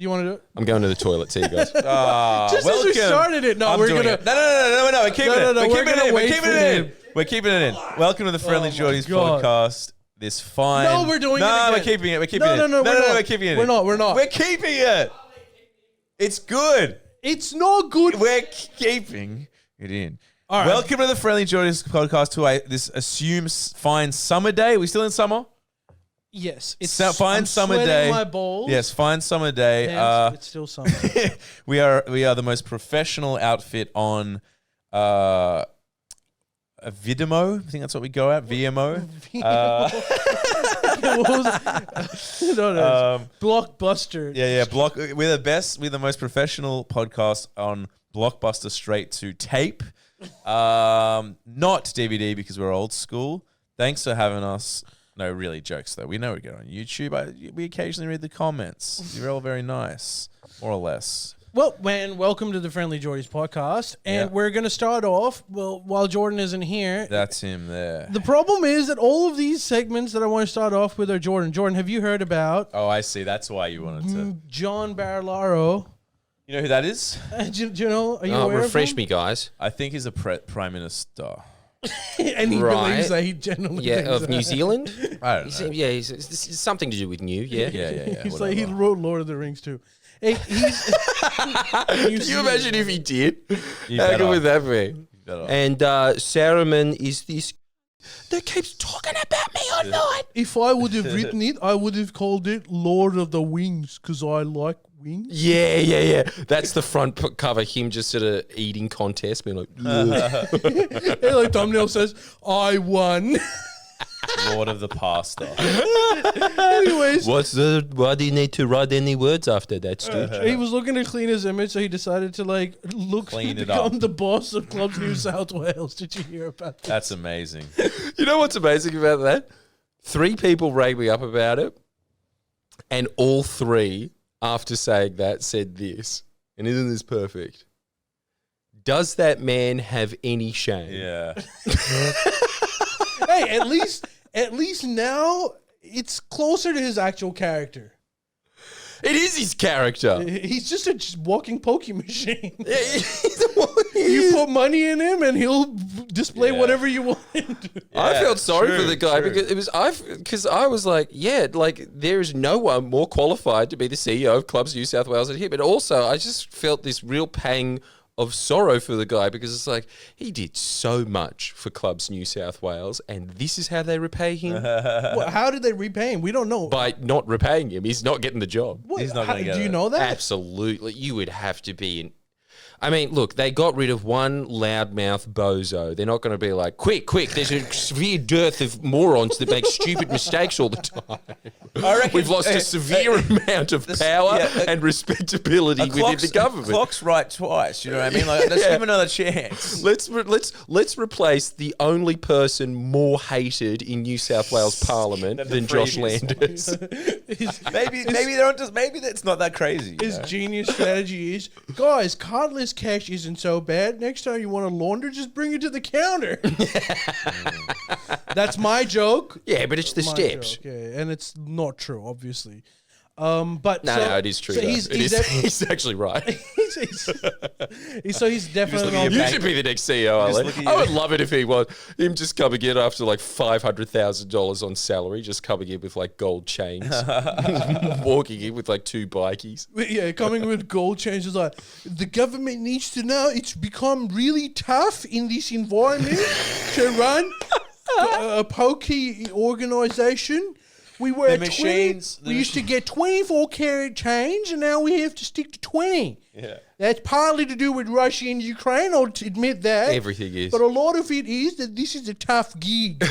You want to do it? I'm going to the toilet. See you guys. Just as we started it. No, we're gonna. No. We're keeping it. We're keeping it in. We're keeping it in. Welcome to the Friendlyjordies Podcast. This fine. No, we're doing it again. We're keeping it. We're keeping it. No, we're keeping it. We're not. We're keeping it. It's good. It's not good. We're keeping it in. All right. Welcome to the Friendlyjordies Podcast to this assumes fine summer day. Are we still in summer? Yes. It's fine summer day. My balls. Yes, fine summer day. It's still summer. we are the most professional outfit on a Vidimo. I think that's what we go at. VMO. Blockbuster. Yeah. We're the best. We're the most professional podcast on Blockbuster straight to tape. Not DVD because we're old school. Thanks for having us. No, really, jokes though. We know we get on YouTube. We occasionally read the comments. You're all very nice, more or less. Well, welcome to the Friendlyjordies Podcast. And we're going to start off, while Jordan isn't here. That's him there. The problem is that all of these segments that I want to start off with are Jordan. Jordan, have you heard about... Oh, I see. That's why you wanted to... John Barilaro. You know who that is? Do you know? Are you aware refresh of him? me, guys. I think he's a prime minister. And he believes that he generally of New Zealand? I don't know. It's something to do with new, yeah. He's like, he wrote Lord of the Rings too. Hey, Can you imagine if he did? You How better. good would that be? Better. And Semen is this that keeps talking about me all night. If I would have written it, I would have called it Lord of the Wings because I like wings. Yeah. That's the front cover. Him just at a eating contest, being like, Like thumbnail says, I won. Lord of the Pasta. Anyways. why do you need to write any words after that, Stu? He was looking to clean his image, so he decided to Clean it become up. the boss of Clubs New South Wales. Did you hear about that? That's amazing. You know what's amazing about that? 3 people rang me up about it, and all 3, after saying that, said this. And isn't this perfect? Does that man have any shame? Yeah. Hey, at least now it's closer to his actual character. It is his character. He's just a walking pokey machine. He You is. put money in him, and he'll display whatever you want him to. I felt sorry true, for the guy true. because I was like, there is no one more qualified to be the CEO of Clubs New South Wales than him. But also, I just felt this real pang of sorrow for the guy because it's like he did so much for Clubs New South Wales, and this is how they repay him Well, how did they repay him? We don't know. by not repaying him. He's not getting the job. What? He's not gonna get Do you it. know that? Absolutely, you would have to be in. I mean, look, they got rid of one loudmouth bozo. They're not going to be like, quick, there's a severe dearth of morons that make stupid mistakes all the time. I reckon We've lost a severe amount of power and respectability within the government. Clock's right twice. You know what I mean? Like, let's give him another chance. Let's replace the only person more hated in New South Wales Parliament than Josh previous Landers. Maybe they're not just. Maybe that's not that crazy. His genius strategy is, guys, cardless cash isn't so bad. Next time you want to launder, just bring it to the counter. That's my joke. Yeah, but it's the My steps. joke, yeah, and it's not true, obviously. But No, it is true. So though. He's actually right. he's definitely looking at on. your You should be the next CEO, Just Ali. look at I you. would love it if he was. Him just coming in after like $500,000 on salary, just coming in with like gold chains, walking in with like 2 bikies. Yeah, coming with gold chains is like, the government needs to know it's become really tough in this environment to run a pokey organisation. We were at 20. We used to get 24 karat change, and now we have to stick to 20. Yeah. That's partly to do with Russia and Ukraine. I'll admit that. Everything is. But a lot of it is that this is a tough gig.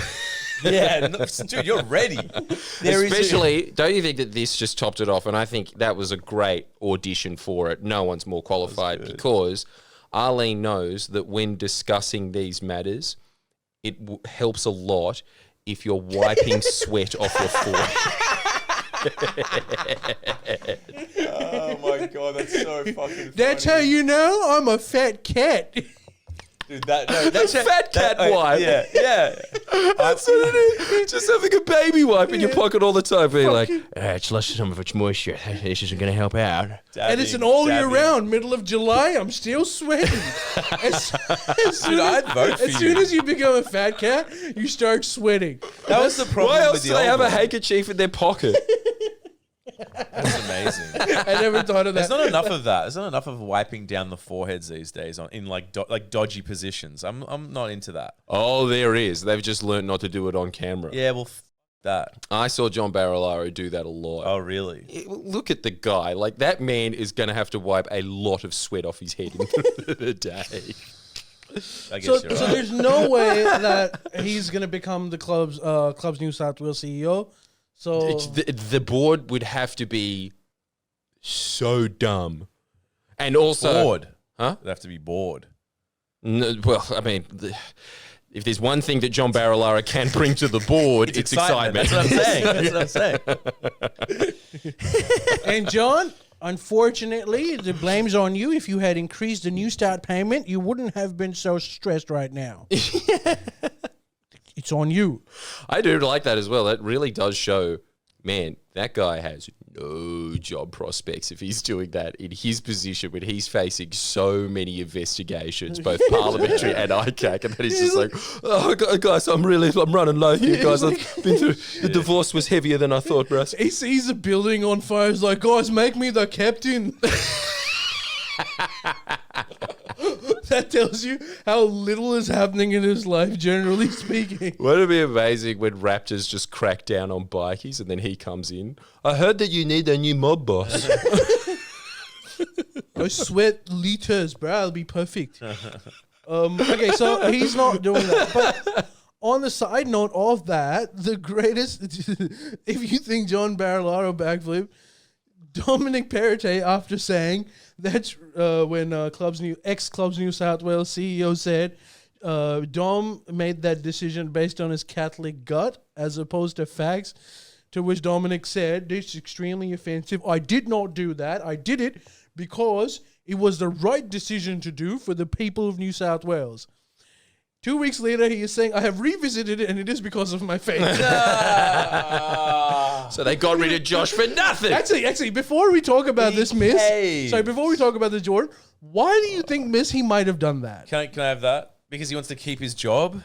Yeah, dude, you're ready. Especially, don't you think that this just topped it off? And I think that was a great audition for it. No one's more qualified because Arlene knows that when discussing these matters, it helps a lot if you're wiping sweat off your forehead. Oh my god, that's so fucking funny. That's how you know I'm a fat cat. Dude, that's Fat cat wipe. Yeah. That's what it is. Just having a baby wipe in your pocket all the time, being like, it's lost some of its moisture. This isn't going to help out. And it's an all year round, middle of July. I'm still sweating. As soon as you become a fat cat, you start sweating. That was the problem. Why with else the do they old have a one. handkerchief in their pocket? That's amazing. I never thought of that. There's not enough of that. There's not enough of wiping down the foreheads these days in like dodgy positions. I'm not into that. Oh, there is. They've just learned not to do it on camera. Yeah, well, that. I saw John Barilaro do that a lot. Oh, really? Look at the guy. Like, that man is going to have to wipe a lot of sweat off his head in the day. I guess So you're right. there's no way that he's going to become the club's New South Wales CEO. So The board would have to be so dumb. And also... bored. Huh? They'd have to be bored. No, well, I mean... If there's one thing that John Barilaro can bring to the board, it's excitement. That's what I'm saying. and John, unfortunately, the blame's on you. If you had increased the New Start payment, you wouldn't have been so stressed right now. It's on you. I do like that as well. That really does show, man, that guy has no job prospects if he's doing that in his position when he's facing so many investigations, both parliamentary and ICAC, and then he's just like, oh, guys, I'm running low here, guys. I've been through, the divorce was heavier than I thought, bro. He sees a building on fire. He's like, guys, make me the captain. That tells you how little is happening in his life, generally speaking. Wouldn't it be amazing when Raptors just crack down on bikies and then he comes in? I heard that you need a new mob boss. Go sweat liters, bro. It'll be perfect. Okay, so he's not doing that. But on the side note of that, the greatest, if you think John Barilaro backflip, Dominic Perrotet, after saying that's when Clubs New South Wales CEO said Dom made that decision based on his Catholic gut as opposed to facts, to which Dominic said, this is extremely offensive. I did not do that. I did it because it was the right decision to do for the people of New South Wales. 2 weeks later, he is saying, I have revisited it and it is because of my faith. So they got rid of Josh for nothing. Actually, before we talk about this, Miss, behaved. sorry, before we talk about this, Jordan, why do you think, Miss, he might have done that? Can I have that? Because he wants to keep his job?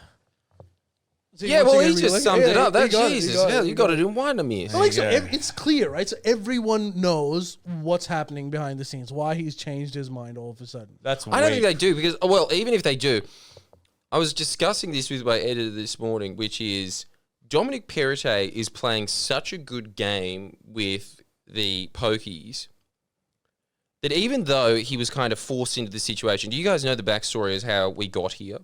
Yeah, well, he just summed it up. That That Jesus, you got it in one, Miss. Like, so it's clear, right? So everyone knows what's happening behind the scenes, why he's changed his mind all of a sudden. That's I don't think they do because, well, even if they do, I was discussing this with my editor this morning, which is Dominic Perrotet is playing such a good game with the pokies that even though he was kind of forced into the situation, do you guys know the backstory as how we got here?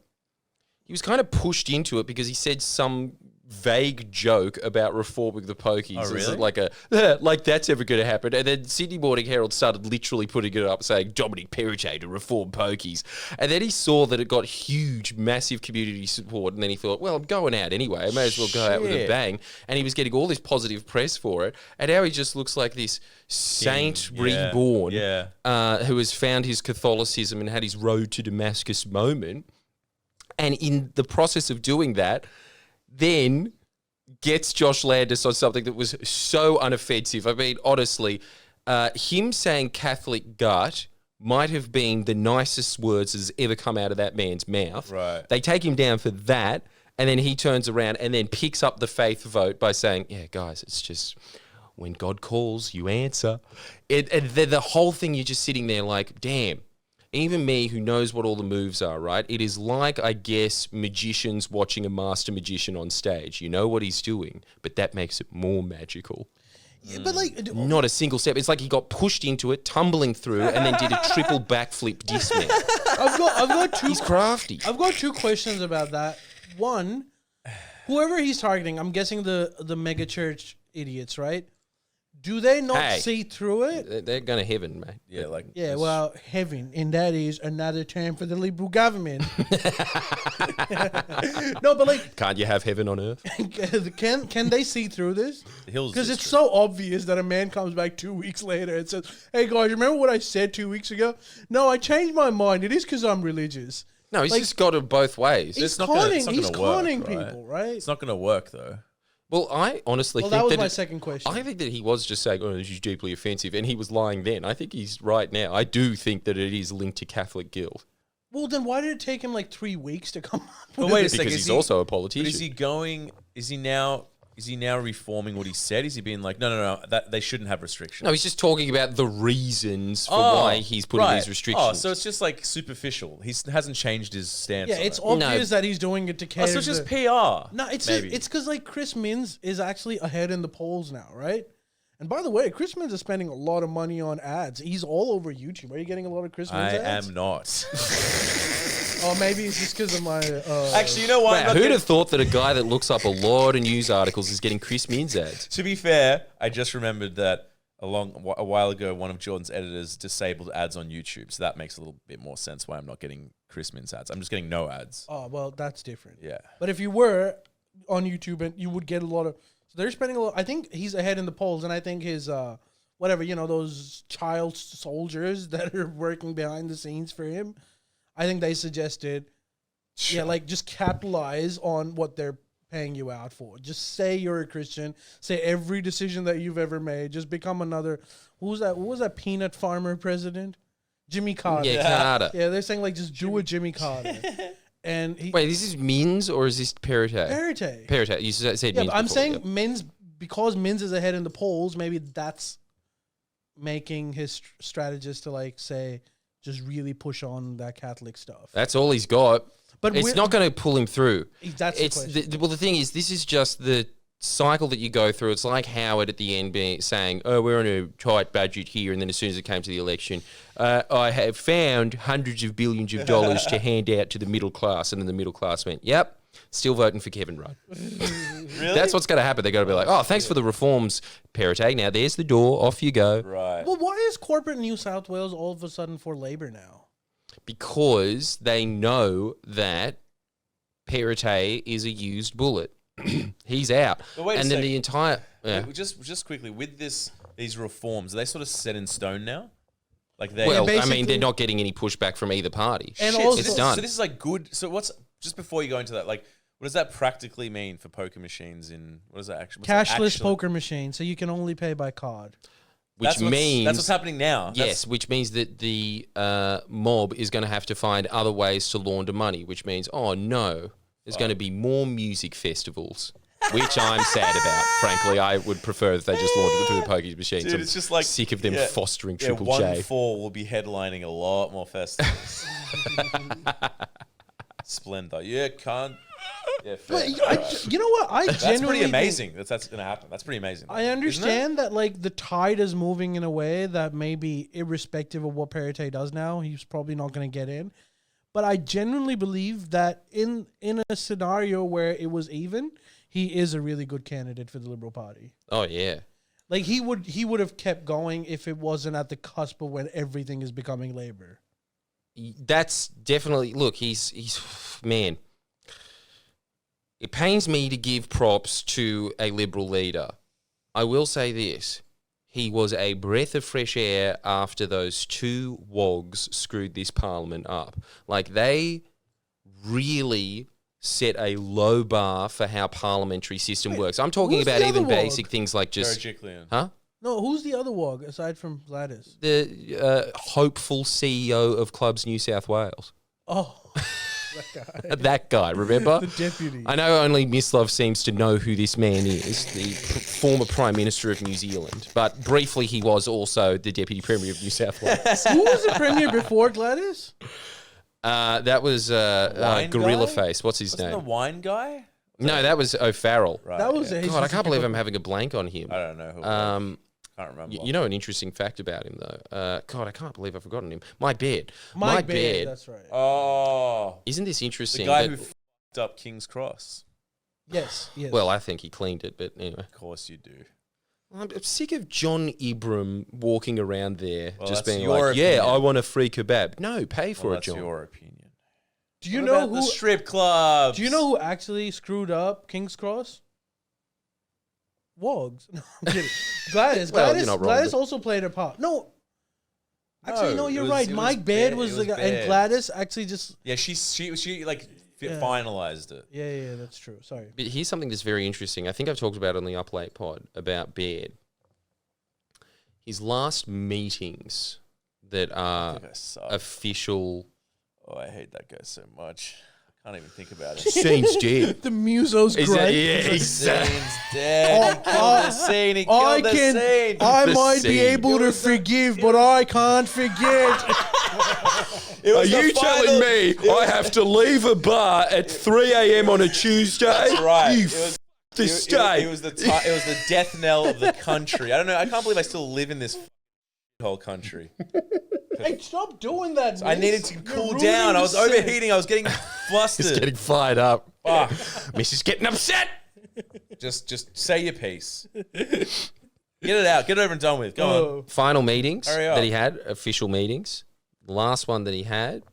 He was kind of pushed into it because he said some vague joke about reforming the pokies. Oh, really? Like that's ever going to happen. And then Sydney Morning Herald started literally putting it up saying Dominic Perrotet to reform pokies. And then he saw that it got huge, massive community support. And then he thought, well, I'm going out anyway. I may as well go out with a bang. And he was getting all this positive press for it. And now he just looks like this saint reborn who has found his Catholicism and had his road to Damascus moment. And in the process of doing that, then gets Josh Landis on something that was so unoffensive. I mean, honestly, him saying Catholic gut might have been the nicest words that's ever come out of that man's mouth. Right. They take him down for that, and then he turns around and then picks up the faith vote by saying, yeah, guys, it's just when God calls, you answer. And the whole thing, you're just sitting there like, damn. Even me, who knows what all the moves are, right? It is like, I guess, magicians watching a master magician on stage. You know what he's doing, but that makes it more magical. Yeah, but like, Not a single step. It's like he got pushed into it, tumbling through, and then did a triple backflip dismount. I've got two. He's crafty. I've got two questions about that. One, whoever he's targeting, I'm guessing the mega church idiots, right? Do they not see through it? They're going to heaven, mate. Yeah, like Well, heaven, and that is another term for the Liberal government. No, but like, Can't you have heaven on earth? can they see through this? Because it's so obvious that a man comes back 2 weeks later and says, "Hey guys, remember what I said 2 weeks ago? No, I changed my mind. It is because I'm religious." No, he's just got it both ways. He's not gonna conning work, people, right? It's not going to work, though. Well, I honestly think that was my second question. I think that he was just saying, this is deeply offensive, and he was lying then. I think he's right now. I do think that it is linked to Catholic guilt. Well, then why did it take him like 3 weeks to come up with But wait a this? second. Because he's also a politician. But is he now reforming what he said? Is he being like, no, that they shouldn't have restrictions? No, he's just talking about the reasons for why he's putting these restrictions. Oh, so it's just like superficial. He hasn't changed his stance. Yeah, on it's it. obvious that he's doing it to cater. So it's just PR. No, it's maybe. it's because like Chris Minns is actually ahead in the polls now, right? And by the way, Chris Minns is spending a lot of money on ads. He's all over YouTube. Are you getting a lot of Chris Minns ads? I am not. Oh, maybe it's just because of my... Actually, you know what? Wow, who'd have thought that a guy that looks up a lot of news articles is getting Chris Minns ads? To be fair, I just remembered that a while ago, one of Jordan's editors disabled ads on YouTube. So that makes a little bit more sense why I'm not getting Chris Minns ads. I'm just getting no ads. Oh, well, that's different. Yeah. But if you were on YouTube, and you would get a lot of... So they're spending a lot... I think he's ahead in the polls, and I think his... whatever, those child soldiers that are working behind the scenes for him... I think they suggested, just capitalize on what they're paying you out for. Just say you're a Christian. Say every decision that you've ever made. Just become another. What was that peanut farmer president? Jimmy Carter. Yeah, Carter. Yeah, they're saying just do a Jimmy Carter. And wait, is this Minns or is this Perrotet? Perrotet. You said Yeah, Minns. but I'm before, saying yeah. Minns, because Minns is ahead in the polls. Maybe that's making his strategist to say. Just really push on that Catholic stuff. That's all he's got. But it's not going to pull him through. That's the question. The thing is, this is just the cycle that you go through. It's like Howard at the end saying, we're on a tight budget here. And then as soon as it came to the election, I have found hundreds of billions of dollars to hand out to the middle class. And then the middle class went, yep, still voting for Kevin Rudd. Really? That's what's going to happen. They're going to be like, thanks for the reforms, Perrotet. Now there's the door. Off you go. Right. Well, why is corporate New South Wales all of a sudden for Labor now? Because they know that Perrotet is a used bullet. He's out. And then the entire... Yeah. Just quickly, with these reforms, are they sort of set in stone now? Like they're not getting any pushback from either party. And also, it's done. So this is good. So just before you go into that, what does that practically mean for poker machines what does that actually... Cashless poker machine, so you can only pay by card. Which means... That's what's happening now. Yes, which means that the mob is going to have to find other ways to launder money, which means, there's going to be more music festivals, which I'm sad about. Frankly, I would prefer if they just laundered it through the poker machine. Dude, it's just sick of them fostering Triple J. J. 1-4 will be headlining a lot more festivals. Splendor. Yeah, can't... Yeah, fair. You know what? That's pretty amazing. That's going to happen. That's pretty amazing. I understand that the tide is moving in a way that maybe irrespective of what Perrotet does now, he's probably not going to get in. But I genuinely believe that in a scenario where it was even, he is a really good candidate for the Liberal Party. Oh yeah. He would have kept going if it wasn't at the cusp of when everything is becoming Labor. That's definitely... Look, he's man... It pains me to give props to a Liberal leader. I will say this. He was a breath of fresh air after those two wogs screwed this parliament up. They really set a low bar for how parliamentary system works. I'm talking about even basic things like just... Huh? No, who's the other wog aside from Gladys? The hopeful CEO of Clubs New South Wales. Oh... That guy, remember? The deputy. I know only Miss Love seems to know who this man is, the former Prime Minister of New Zealand. But briefly, he was also the Deputy Premier of New South Wales. Who was the Premier before Gladys? That was Gorilla guy? Face. What's his Wasn't name? the wine guy? No, that was O'Farrell. Right, That was God, I can't believe I'm having a blank on him. I don't know who it was. Can't remember. You know an interesting fact about him, though. God, I can't believe I've forgotten him. Mike Baird. Mike Baird, that's right. Oh. Isn't this The interesting? guy who f***ed up King's Cross. Yes. Well, I think he cleaned it, but anyway. Of course you do. I'm sick of John Ibram walking around there just being your like, opinion. I want a free kebab. No, pay for it, That's John. your opinion. Do you What know about who? the strip clubs? Do you know who actually screwed up King's Cross? Wogs. No, I'm kidding. Gladys. Well, Gladys, you're not wrong, Gladys but- also played a part. No. Actually, no, it you're was- right. it was Mike Baird Baird. was It the was guy, and Baird. Gladys actually just. Yeah, she like Yeah. finalized it. Yeah, that's true. Sorry. But here's something that's very interesting. I think I've talked about it on the Up Late pod about Baird. His last meetings that are That guy sucks. official. Oh, I hate that guy so much. I can't even think about it. Scene's dead. The muso's Is great. that, yeah, exactly. Scene's dead. He killed the scene. He I killed the can. scene. I The might be scene. able to forgive, but I can't forget. It Are was the you telling final- me I have to leave a bar at 3 a.m. on a Tuesday? That's right. You It was- the It state. was the death knell of the country. I don't know. I can't believe I still live in this whole country. Hey, stop doing that. I miss. needed to You're cool ruining down. I the was scene. overheating. I was getting flustered. It's getting fired up. Fuck. Miss is getting upset. Just say your piece. Get it out. Get it over and done with. Go on. Oh. Final meetings Hurry up. that he had, official meetings. The last one that he had,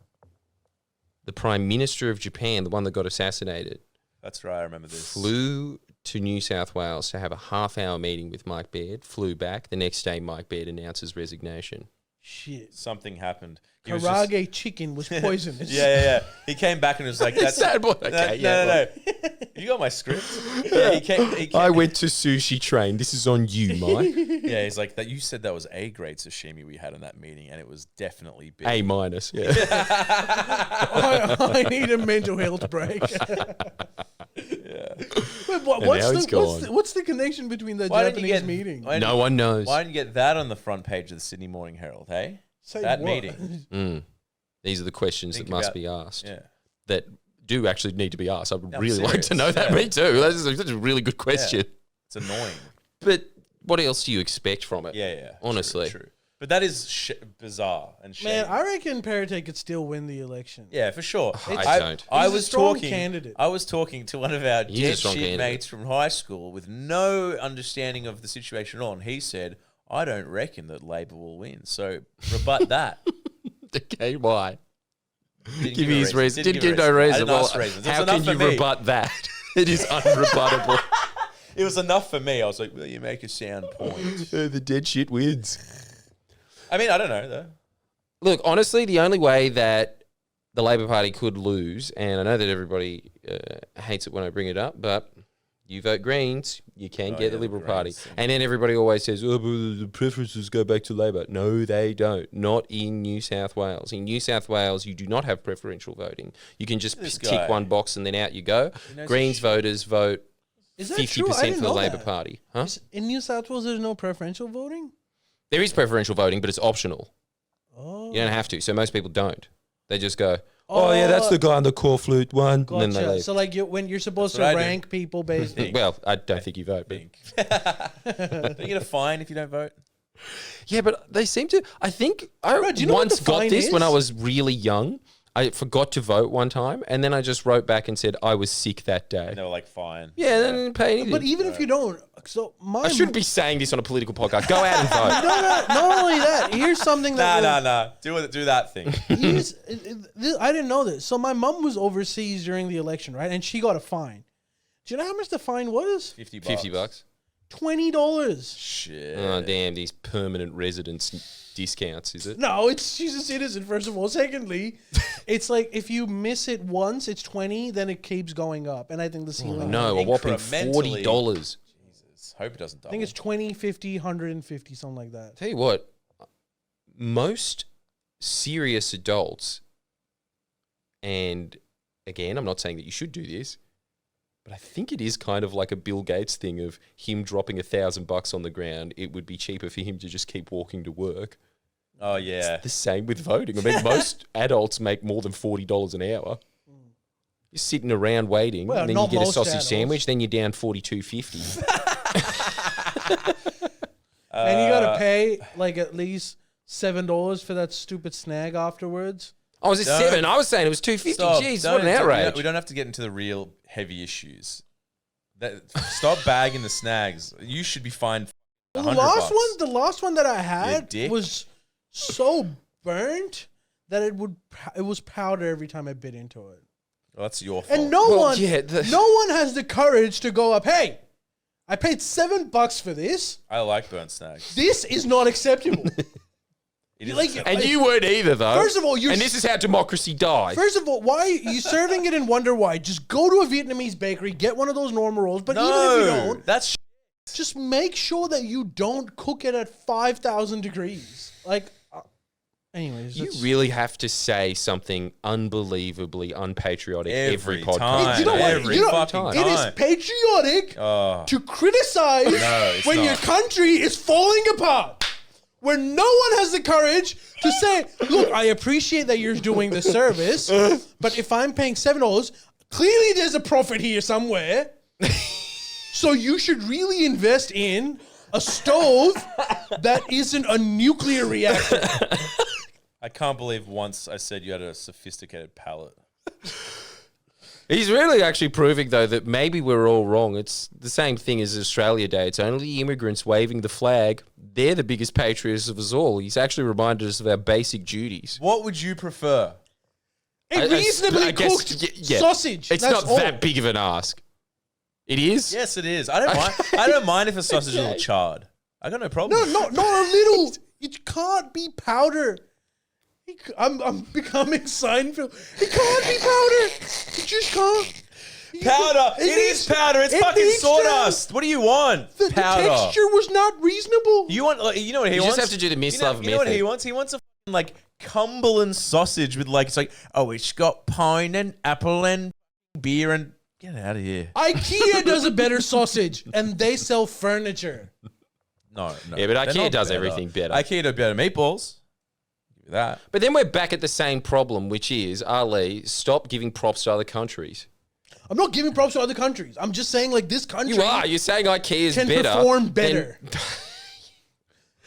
the Prime Minister of Japan, the one that got assassinated, That's right. I remember this. flew to New South Wales to have a half-hour meeting with Mike Baird, flew back. The next day, Mike Baird announces resignation. Shit. Something happened. He was just- Karage chicken was poisonous. Yeah. He came back and was like, "That's Sad boy. No, Okay, no. You got my script. Yeah, he came. I went to Sushi Train. This is on you, Mike. Yeah, he's like that. You said that was A grade sashimi we had in that meeting, and it was definitely B. A minus. Yeah. I need a mental health break. Yeah. But now he's gone. what's the connection between the Why didn't you Japanese get meeting? Why, No one knows. why didn't you get that on the front page of the Sydney Morning Herald? Hey, Say that what? meeting. Mm. These are the questions Think that must about- be asked. Yeah. That do actually need to be asked. I would I'm really like to serious, know that. yeah. Me too. That's a really good question. It's annoying. But what else do you expect from it? Yeah. Honestly. True. But that is bizarre and shady. Man, I reckon Perrotet could still win the election. Yeah, for sure. I don't. I He's a was strong talking. candidate. I was talking to one of our He's a dead strong shit candidate. mates from high school with no understanding of the situation at all. And he said, "I don't reckon that Labor will win." So rebut that. Okay, why? Didn't Give a me his reason. Didn't Didn't give no I reason. didn't Well, ask reasons. It was how enough can for you me. rebut that? It is unrebuttable. It was enough for me. I was like, "Well, you make a sound point." The dead shit wins. I mean, I don't know though. Look, honestly, the only way that the Labor Party could lose, and I know that everybody hates it when I bring it up, but you vote Greens, you can Oh, get yeah, the the Liberal Party. Greens. And then everybody always says, oh, but the preferences go back to Labor. No, they don't. Not in New South Wales. In New South Wales, you do not have preferential voting. You can just This tick guy. one box and then out you go. knows Greens his shit. voters vote Is that 50% true? I for didn't the know Labor that. Party. Huh? In New South Wales, there's no preferential voting? There is preferential voting, but it's optional. Oh. You don't have to. So most people don't. They just go, oh, yeah, that's the guy on the core flute one. Gotcha. And then they leave. So, like, when you're supposed That's to what I do. rank people based... Well, I don't think you vote, but Don't you get a fine if you don't vote? yeah, but they seem to. I think I Bro, do you know what once the got fine this when I is? was really young. I forgot to vote one time, and then I just wrote back and said I was sick that day. And they were like, "Fine." Yeah, then I didn't pay anything. But even if you don't... So my I shouldn't be saying this on a political podcast. Go out and vote. Not only that, here's something that... Nah. Do that thing. I didn't know this. So my mom was overseas during the election, right? And she got a fine. Do you know how much the fine was? $50. $50. $20. Shit. Oh damn! These permanent residence discounts, is it? No, she's a citizen, first of all. Secondly, it's like if you miss it once, it's 20, then it keeps going up. And I think the ceiling... No, a whopping Incrementally. $40. Jesus. Hope it doesn't double. I think it's 20, 50, 150, something like that. Tell you what, most serious adults, and again, I'm not saying that you should do this, but I think it is kind of like a Bill Gates thing of him dropping $1,000 on the ground. It would be cheaper for him to just keep walking to work. Oh yeah. The same with voting. I mean, most adults make more than $40 an hour. You're sitting around waiting, Well, and then you not get a most sausage adults. sandwich, then you're down $42.50. And you got to pay like at least $7 for that stupid snag afterwards. Oh, was it Don't- $7? I was saying it was $2.50. Jeez, what an outrage! We don't have to get into the real heavy issues. Stop bagging the snags. You should be fined. Well, $100. the last one that I had dick. was so burnt that it was powder every time I bit into it. Well, that's your fault. And no Well, one yeah, no one has the courage to go up, hey, I paid $7 for this. I like burnt snags. This is not acceptable. And you weren't either, though. First of all, and this is how democracy died. First of all, why are you serving it in Wonder Why? Just go to a Vietnamese bakery, get one of those normal rolls. But even if you don't, that's just make sure that you don't cook it at 5,000 degrees. Anyways, you really have to say something unbelievably unpatriotic every podcast. Time. You know what? Every fucking time. It is patriotic to criticize when your country is falling apart. Where no one has the courage to say, look, I appreciate that you're doing the service, but if I'm paying $7, clearly there's a profit here somewhere. So you should really invest in a stove that isn't a nuclear reactor. I can't believe once I said you had a sophisticated palate. He's really actually proving, though, that maybe we're all wrong. It's the same thing as Australia Day. It's only immigrants waving the flag. They're the biggest patriots of us all. He's actually reminded us of our basic duties. What would you prefer? A reasonably cooked sausage. It's That's not that big of an ask. It is? Yes, it is. I don't mind. I don't mind if a sausage is a little charred. I got no problem. No, not a little. It can't be powder. I'm becoming Seinfeld. It can't be powder. It just can't. Powder. It is powder. It's fucking sawdust. What do you want? The texture was not reasonable. You want? You know what he You wants? just have to do the mislove method. You know what he wants? He wants a fucking, like Cumberland sausage with it's like, oh, it's got pine and apple and beer and get out of here. IKEA does a better sausage, and they sell furniture. No. Yeah, but IKEA does everything better. IKEA does better meatballs. That. But then we're back at the same problem, which is, Ali, stop giving props to other countries. I'm not giving props to other countries. I'm just saying, this country... You are. You're saying IKEA is can better. Perform better.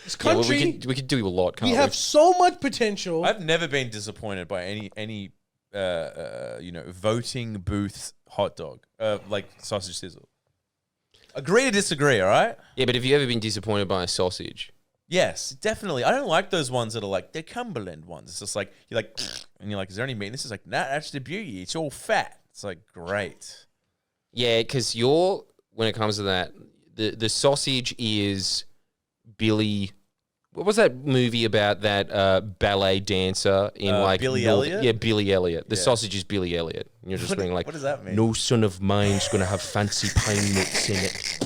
This country... Yeah, we could do a lot, can't we? We have so much potential. I've never been disappointed by any voting booth hot dog, like sausage sizzle. Agree to disagree, all right? Yeah, but have you ever been disappointed by a sausage? Yes, definitely. I don't like those ones that are they're Cumberland ones. It's just you're and you're like, is there any meat? And this is nah, that's the beauty. It's all fat. It's great. Yeah, because when it comes to that, the sausage is Billy. What was that movie about that ballet dancer in Billy Elliot? Yeah, Billy Elliot. The sausage is Billy Elliot. And you're just being what does that mean? No son of mine's going to have fancy pine nuts in it.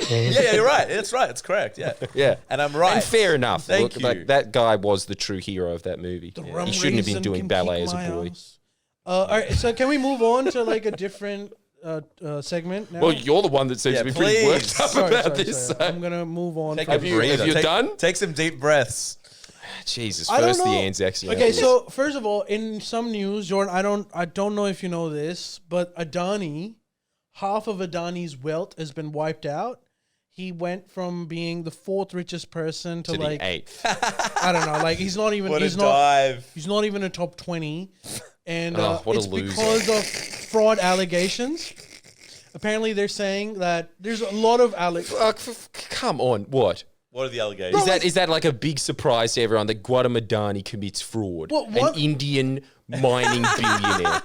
Yeah, you're right. That's right. It's correct. Yeah. Yeah. And I'm right. And fair enough. Thank you. That guy was the true hero of that movie. He shouldn't have been doing ballet as a boy. All right, so can we move on to a different segment now? Well, you're the one that seems to be pretty worked up about this. Sorry. I'm going to move on. Take from- a breather. Have you done? Take some deep breaths. Jesus, I don't first the know. Anzacs. Okay, so first of all, in some news, Jordan, I don't know if you know this, but Adani, half of Adani's wealth has been wiped out. He went from being the 4th richest person to the 8th. I don't know, he's not even he's not even a top 20, and what a it's loser. because of fraud allegations. Apparently, they're saying that there's a lot of Come on, what? What are the allegations? Is that like a big surprise to everyone that Adani commits fraud? Well, An Indian mining billionaire.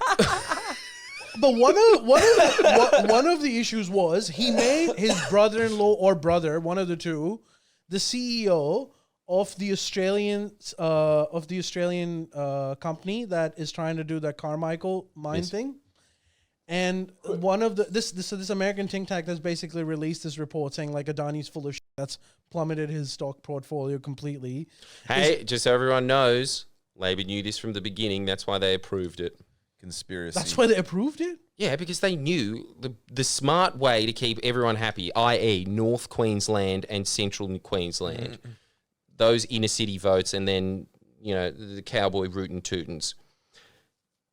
But one of the issues was he made his brother-in-law or brother, one of the two, the CEO of the Australian company that is trying to do that Carmichael mine thing. And one of this American think tank has basically released this report saying Adani's full of shit that's plummeted his stock portfolio completely. Hey, just so everyone knows, Labor knew this from the beginning. That's why they approved it. Conspiracy. That's why they approved it? Yeah, because they knew the smart way to keep everyone happy, i.e. North Queensland and Central Queensland, those inner city votes, and then, the cowboy rootin' tootins.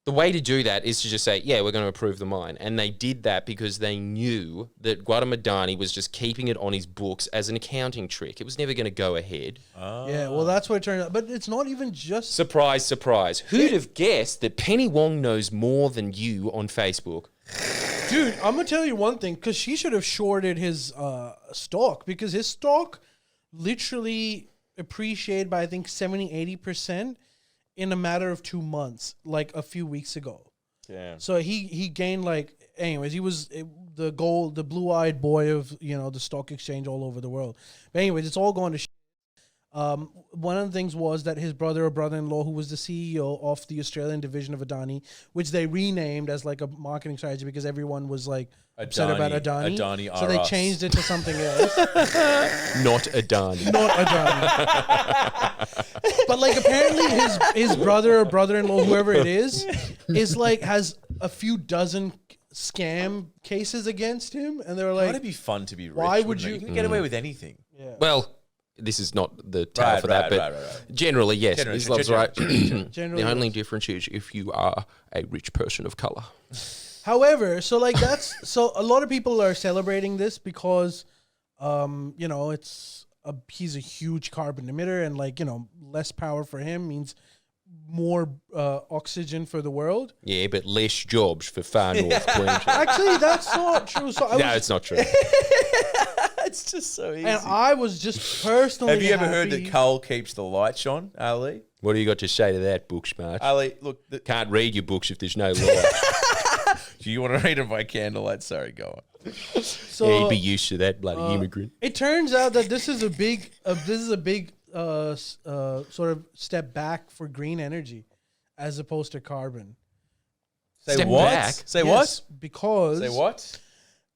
The way to do that is to just say, yeah, we're going to approve the mine. And they did that because they knew that Adani was just keeping it on his books as an accounting trick. It was never going to go ahead. Yeah, well, that's what it turned out. But it's not even just... Surprise, surprise. Who'd have guessed that Penny Wong knows more than you on Facebook? Dude, I'm going to tell you one thing, because she should have shorted his stock, because his stock literally appreciated by, I think, 70-80% in a matter of 2 months, a few weeks ago. Yeah. So he gained anyways, he was the blue-eyed boy of, the stock exchange all over the world. But anyways, it's all going to shit. One of the things was that his brother or brother-in-law, who was the CEO of the Australian division of Adani, which they renamed as like a marketing strategy because everyone was like upset about Adani. Adani so they changed it to something else. Not Adani. Not Adani. But like apparently his brother or brother-in-law, whoever it is like has a few dozen scam cases against him, and they're like, it'd be fun to be rich. why would wouldn't you- it? You can get away with anything. yeah. Well, this is not the tale for that, but generally, yes, Islam's right. Generally, The only yes. difference is if you are a rich person of color. However, so like so a lot of people are celebrating this because, he's a huge carbon emitter, and like less power for him means more oxygen for the world. Yeah, but less jobs for far north Queensland. Actually, that's not true. So No, it's not true. It's just so easy. and I was just personally. Have you ever heard happy- that coal keeps the lights on, Ali? What do you got to say to that, Booksmart? Ali, look. Can't read your books if there's no light. Do you want to read it by candlelight? Sorry, go on. So Yeah, he'd be used to that bloody immigrant. it turns out that this is a big sort of step back for green energy, as opposed to carbon. Say Step what? back? Say Yes, because what? Say what?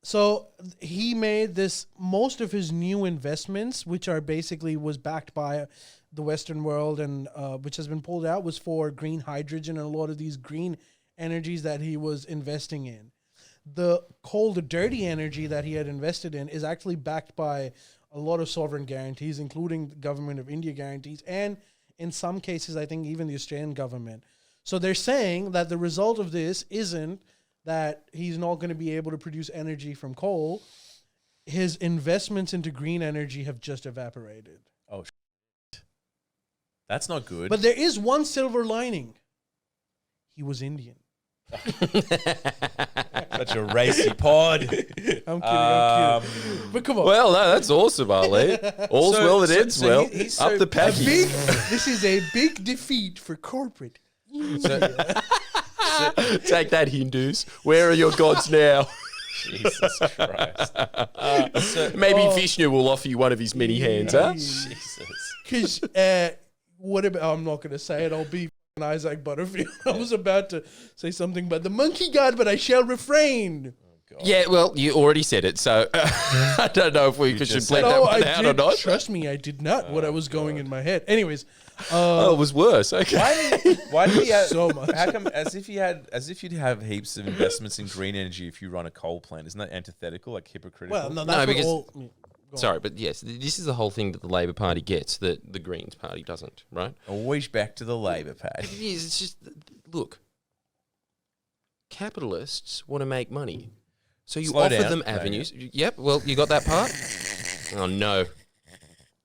So he made most of his new investments, which are basically was backed by the Western world and which has been pulled out, was for green hydrogen and a lot of these green energies that he was investing in. The coal, the dirty energy that he had invested in is actually backed by a lot of sovereign guarantees, including the government of India guarantees, and in some cases, I think even the Australian government. So they're saying that the result of this isn't that he's not going to be able to produce energy from coal. His investments into green energy have just evaporated. Oh, that's not good. But there is one silver lining. He was Indian. Such a racy pod. I'm kidding. But come on. Well, no, that's awesome, Ali. All's well that ends well. he's Up so the A package. big, this is a big defeat for corporate. Take that, Hindus. Where are your gods now? Jesus Christ. Maybe Vishnu will offer you one of his many hands, huh? Jesus. Because what about? I'm not going to say it. I'll be Isaac Butterfield. I was about to say something about the monkey god, but I shall refrain. Yeah, well, you already said it, so I don't know if we should just blend said that No, one I out or did. not. Trust me, I did not. What I was going in my head. Anyways, Oh, it was worse. Okay. Why did he have So much. How come as if you'd have heaps of investments in green energy if you run a coal plant? Isn't that antithetical, like hypocritical? well, no, No, that's because- what all. Sorry, but yes, this is the whole thing that the Labor Party gets that the Greens Party doesn't, right? Always back to the Labor Party. It is. It's just, look, capitalists want to make money. So you Slow offer down. them No, avenues. Yep, well, you got that part? Oh, no.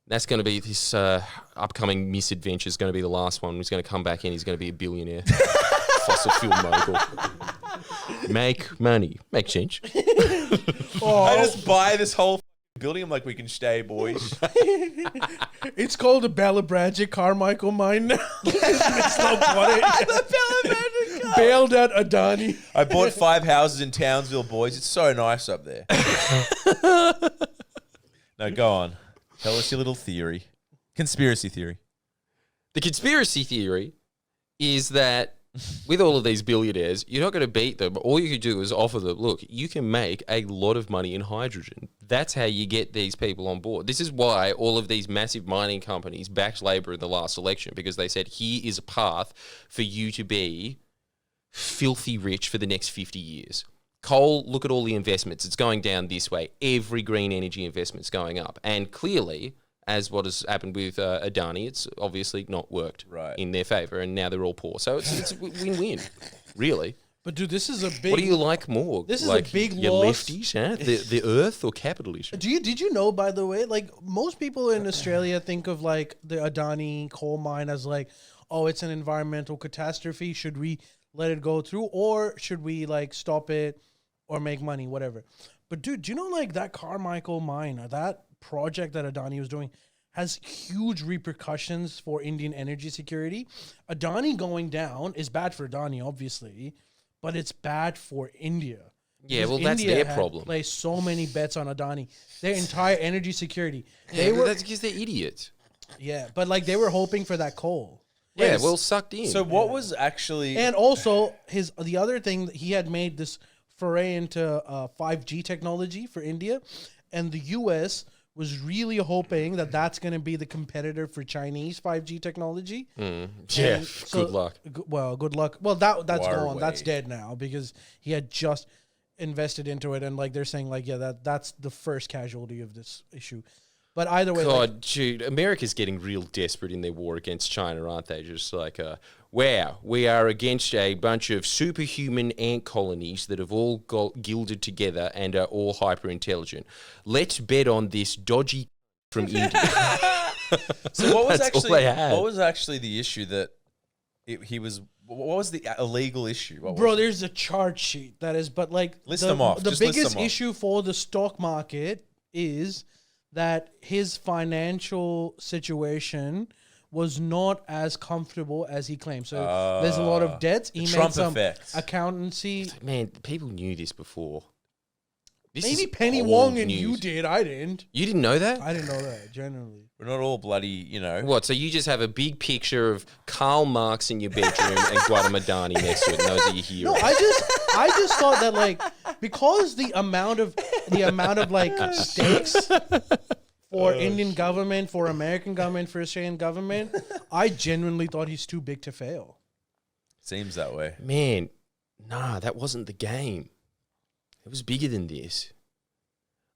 That's going to be this upcoming MisAdventures going to be the last one. He's going to come back in. He's going to be a billionaire. Fossil fuel mogul. Make money. Make change. I just buy this whole building. I'm like, we can stay, boys. It's called the Ballabragic Carmichael mine now. It's not what bailed out Adani. I bought 5 houses in Townsville, boys. It's so nice up there. No, go on. Tell us your little theory. Conspiracy theory. The conspiracy theory is that with all of these billionaires, you're not going to beat them. All you can do is offer them, look, you can make a lot of money in hydrogen. That's how you get these people on board. This is why all of these massive mining companies backed Labor in the last election, because they said, here is a path for you to be filthy rich for the next 50 years. Coal, look at all the investments. It's going down this way. Every green energy investment's going up. And clearly, as what has happened with Adani, it's obviously not worked in their favour, and now they're all poor. So it's a win-win, really. But dude, this is a big. What do you like more? This is like a big your loss. lefties, huh? The earth or capitalism? Did you know, by the way, like most people in Australia think of like the Adani coal mine as like, oh, it's an environmental catastrophe. Should we let it go through, or should we like stop it or make money, whatever? But dude, do you know like that Carmichael mine or that project that Adani was doing has huge repercussions for Indian energy security? Adani going down is bad for Adani, obviously, but it's bad for India. Yeah, Because well, that's India their had problem. placed so many bets on Adani. Their entire energy security. That's because they're idiots. Yeah, but like they were hoping for that coal. Yeah, well, sucked in. So what was actually... And also, the other thing, he had made this foray into 5G technology for India, and the U.S. was really hoping that that's going to be the competitor for Chinese 5G technology. Yeah, good luck. Good luck. Well, that's Far gone. away. That's dead now because he had just invested into it, and like they're saying, like that's the first casualty of this issue. But either way, God, dude, America's getting real desperate in their war against China, aren't they? Just like, wow, we are against a bunch of superhuman ant colonies that have all gilded together and are all hyper intelligent. Let's bet on this dodgy from India. So what was That's all they had. what was actually the issue that he was? What was the illegal issue? What bro, was it? there's a chart sheet that is, but like List them off. The Just list biggest them off. issue for the stock market is that his financial situation was not as comfortable as he claimed. So there's a lot of debts. He Trump made some effect. accountancy. Man, people knew this before. This Maybe is Penny old Wong and news. you did. I didn't. You didn't know that? I didn't know that, generally. We're not all bloody, you know. What, so you just have a big picture of Karl Marx in your bedroom and Adani next to it, and those are your heroes? No, I just thought that like because the amount of like stakes for Indian government, for American government, for Australian government, I genuinely thought he's too big to fail. Seems that way. Man, nah, that wasn't the game. It was bigger than this.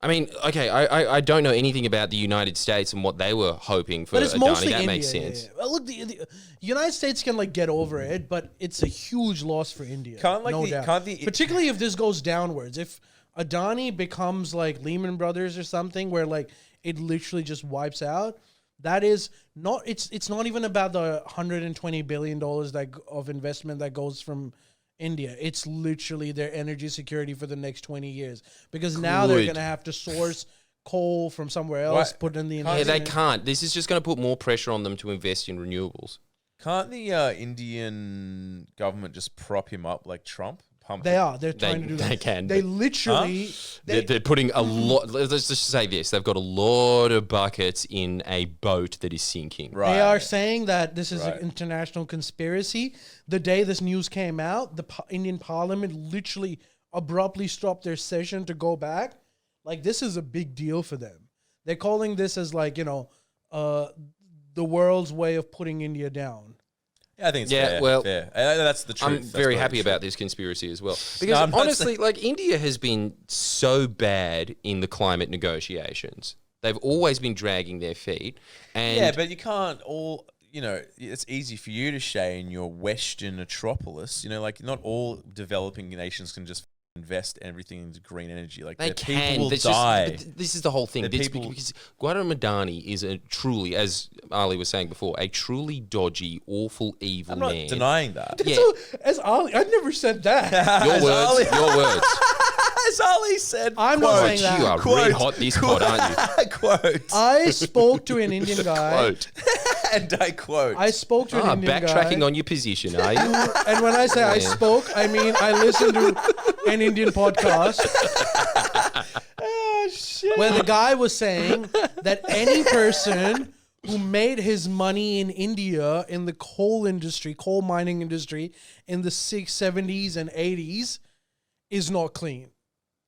I mean, okay, I don't know anything about the United States and what they were hoping for But it's Adani. mostly That India. makes sense. Yeah. Well, look, the United States can like get over it, but it's a huge loss for India. Particularly if this goes downwards. If Adani becomes like Lehman Brothers or something, where like it literally just wipes out. That is not. It's not even about the $120 billion of investment that goes from India. It's literally their energy security for the next 20 years because now they're going to have to source coal from somewhere else, put in the Yeah, they can't. This is just going to put more pressure on them to invest in renewables. Can't the Indian government just prop him up like Trump? Pump They him? are. They're trying to do that. They can. They literally. They're putting a lot. Let's just say this: they've got a lot of buckets in a boat that is sinking. Right. They are saying that this is Right. an international conspiracy. The day this news came out, the Indian Parliament literally abruptly stopped their session to go back. Like, this is a big deal for them. They're calling this as like, the world's way of putting India down. Yeah, I think it's Yeah, fair. well, fair. That's the truth. I'm That's very probably happy the truth. about this conspiracy as well. Because I'm not honestly, like, India has been so bad in the climate negotiations. They've always been dragging their feet. And Yeah, but you can't all... it's easy for you to say in your Western metropolis. Like not all developing nations can just invest everything into green energy. Like they their can. people will There's die. but this is the whole thing. The It's people- because Adani is a truly, as Ali was saying before, a truly dodgy, awful, evil I'm not man. denying that. Yeah. So, as Ali, I never said that. Your As words. Ali- Your words. As Ali said, I'm not quote, saying that. You are Quote. red hot this pod, aren't you? quote. I spoke to an Indian guy. Quote. And I quote. I spoke to an Indian Backtracking guy. on your position, are you? And when I say I spoke, I mean I listened to an Indian podcast where the guy was saying that any person who made his money in India in the coal mining industry in the 70s and 80s is not clean.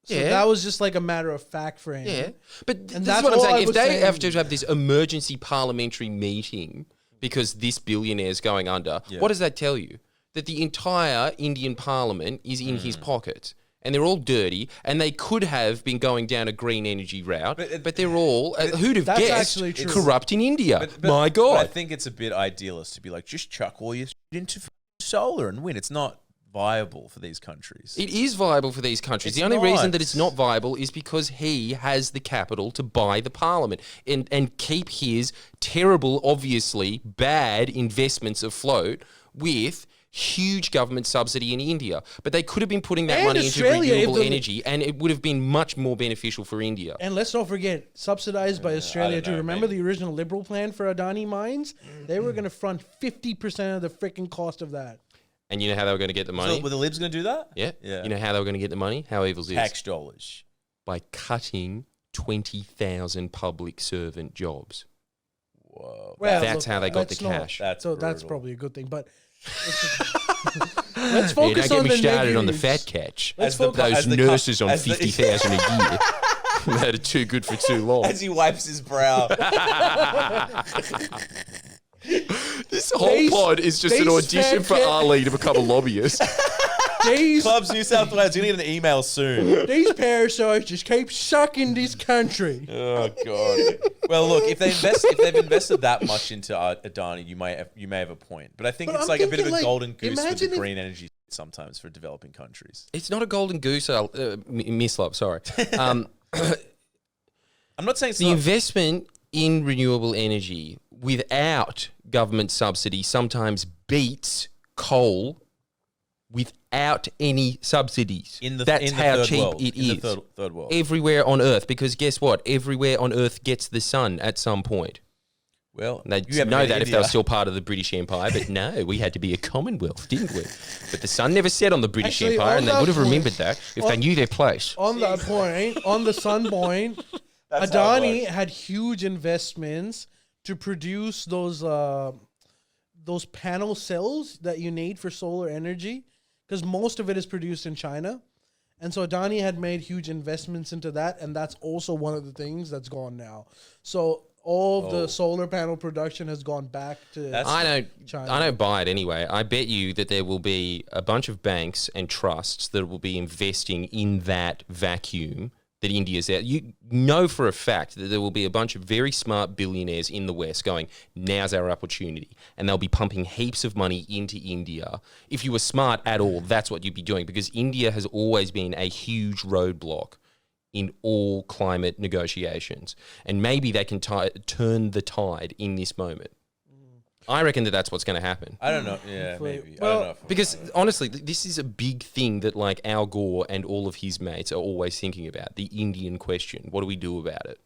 So Yeah. that was just like a matter of fact for him. Yeah, but And this is that's what I'm all I saying. If was they saying. have to have this emergency parliamentary meeting because this billionaire is going under, what does that tell you? That the entire Indian parliament is in his pocket. And they're all dirty, and they could have been going down a green energy route, but they're all, who'd have That's guessed, actually true. corrupt in India. But My I God. think it's a bit idealist to be like, just chuck all your shit into solar and win. It's not viable for these countries. It is viable for these countries. It's The only reason not. that it's not viable is because he has the capital to buy the parliament and keep his terrible, obviously bad investments afloat with huge government subsidy in India. But they could have been putting that And money Australia, into renewable if the- energy, and it would have been much more beneficial for India. And let's not forget, subsidized by Australia don't too. know, Remember maybe. the original Liberal plan for Adani mines? They were going to front 50% of the freaking cost of that. And you know how they were going to get the money? So were the Libs going to do that? Yeah. Yeah. You know how they were going to get the money? How evil's this? Tax dollars. By cutting 20,000 public servant jobs. Whoa. Well, That's how they got the let's not- cash. That's so that's brutal. probably a good thing. But let's Yeah, don't focus get on me the started on the negatives. fat catch. As the- Those as the nurses on as the- 50,000 a year that are too good for too long. As he wipes his brow. This whole These- pod is just an these audition for fat Ali to become a lobbyist. These Clubs New South Wales, you're going to get an email soon. these parasites just keep sucking this country. Oh God. Well, look, if they've invested that much into Adani, you may have a point. But I think But it's I'm like a bit of thinking, a like, golden goose with imagine the if- green energy sometimes for developing countries. It's not a golden goose, Miss Love, sorry. I'm not saying it's The not. investment in renewable energy without government subsidy sometimes beats coal without any subsidies. That's how third cheap world. it In is. the third world. Everywhere on Earth, because guess what? Everywhere on Earth gets the sun at some point. Well, They'd you haven't know been to that if they were India. still part of the British Empire, but no, we had to be a Commonwealth, didn't we? But the sun never set on the British Actually, Empire, on and they that would have point- remembered that if they knew their place. On that point, on the sun point, That's how it Adani works. had huge investments to produce those panel cells that you need for solar energy, because most of it is produced in China. And so Adani had made huge investments into that, and that's also one of the things that's gone now. So all of the solar panel production has gone back to That's- I China. don't buy it anyway. I bet you that there will be a bunch of banks and trusts that will be investing in that vacuum that India's out. You know for a fact that there will be a bunch of very smart billionaires in the West going, now's our opportunity. And they'll be pumping heaps of money into India. If you were smart at all, that's what you'd be doing, because India has always been a huge roadblock in all climate negotiations. And maybe they can turn the tide in this moment. I reckon that that's what's going to happen. I don't know. Yeah, Hopefully. maybe. I Well, don't know. If I'm Because right. honestly, this is a big thing that like Al Gore and all of his mates are always thinking about, the Indian question. What do we do about it?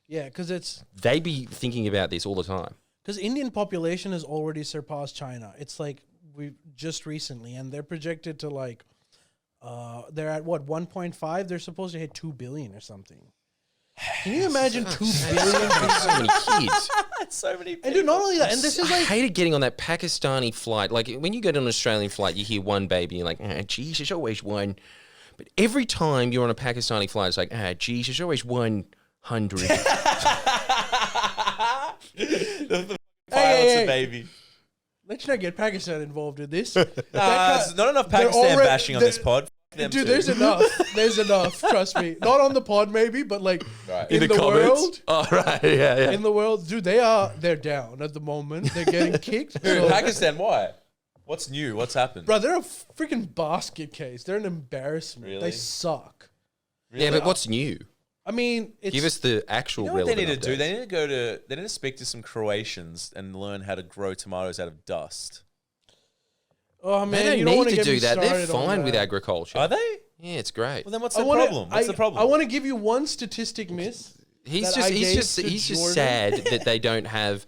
Yeah, because They be thinking about this all the time. Indian population has already surpassed China. It's like we just recently, and they're projected to like they're at what 1.5. They're supposed to hit 2 billion or something. Can you imagine 2 billion? So many kids. so many. And dude, not only that, and this is I like hated getting on that Pakistani flight. Like when you go to an Australian flight, you hear one baby, and you're like, ah, geez, there's always one. But every time you're on a Pakistani flight, it's like, ah, geez, there's always 100. The Hey, pilots hey, a baby. let's not get Pakistan involved in this. There's not enough they're Pakistan already- bashing on they're- this pod. Fuck them Dude, too. there's enough. There's enough. Trust me. Not on the pod, maybe, but like Right. in the world. Oh, right, yeah. In the world, dude, they're down at the moment. They're getting kicked. Dude, So, Pakistan, why? What's new? What's happened? bro, they're a freaking basket case. They're an embarrassment. Really? They suck. Yeah, but what's new? I mean, it's Give us the actual You know what they relevant need to do? updates. They need to speak to some Croatians and learn how to grow tomatoes out of dust. oh They man, don't you don't want need to to get do me that. They're started on fine with that. agriculture. Are they? Yeah, it's great. Well, then what's I the wanna- problem? What's the problem? I want to give you one statistic, miss. He's that I gave just to he's just Jordan. sad that they don't have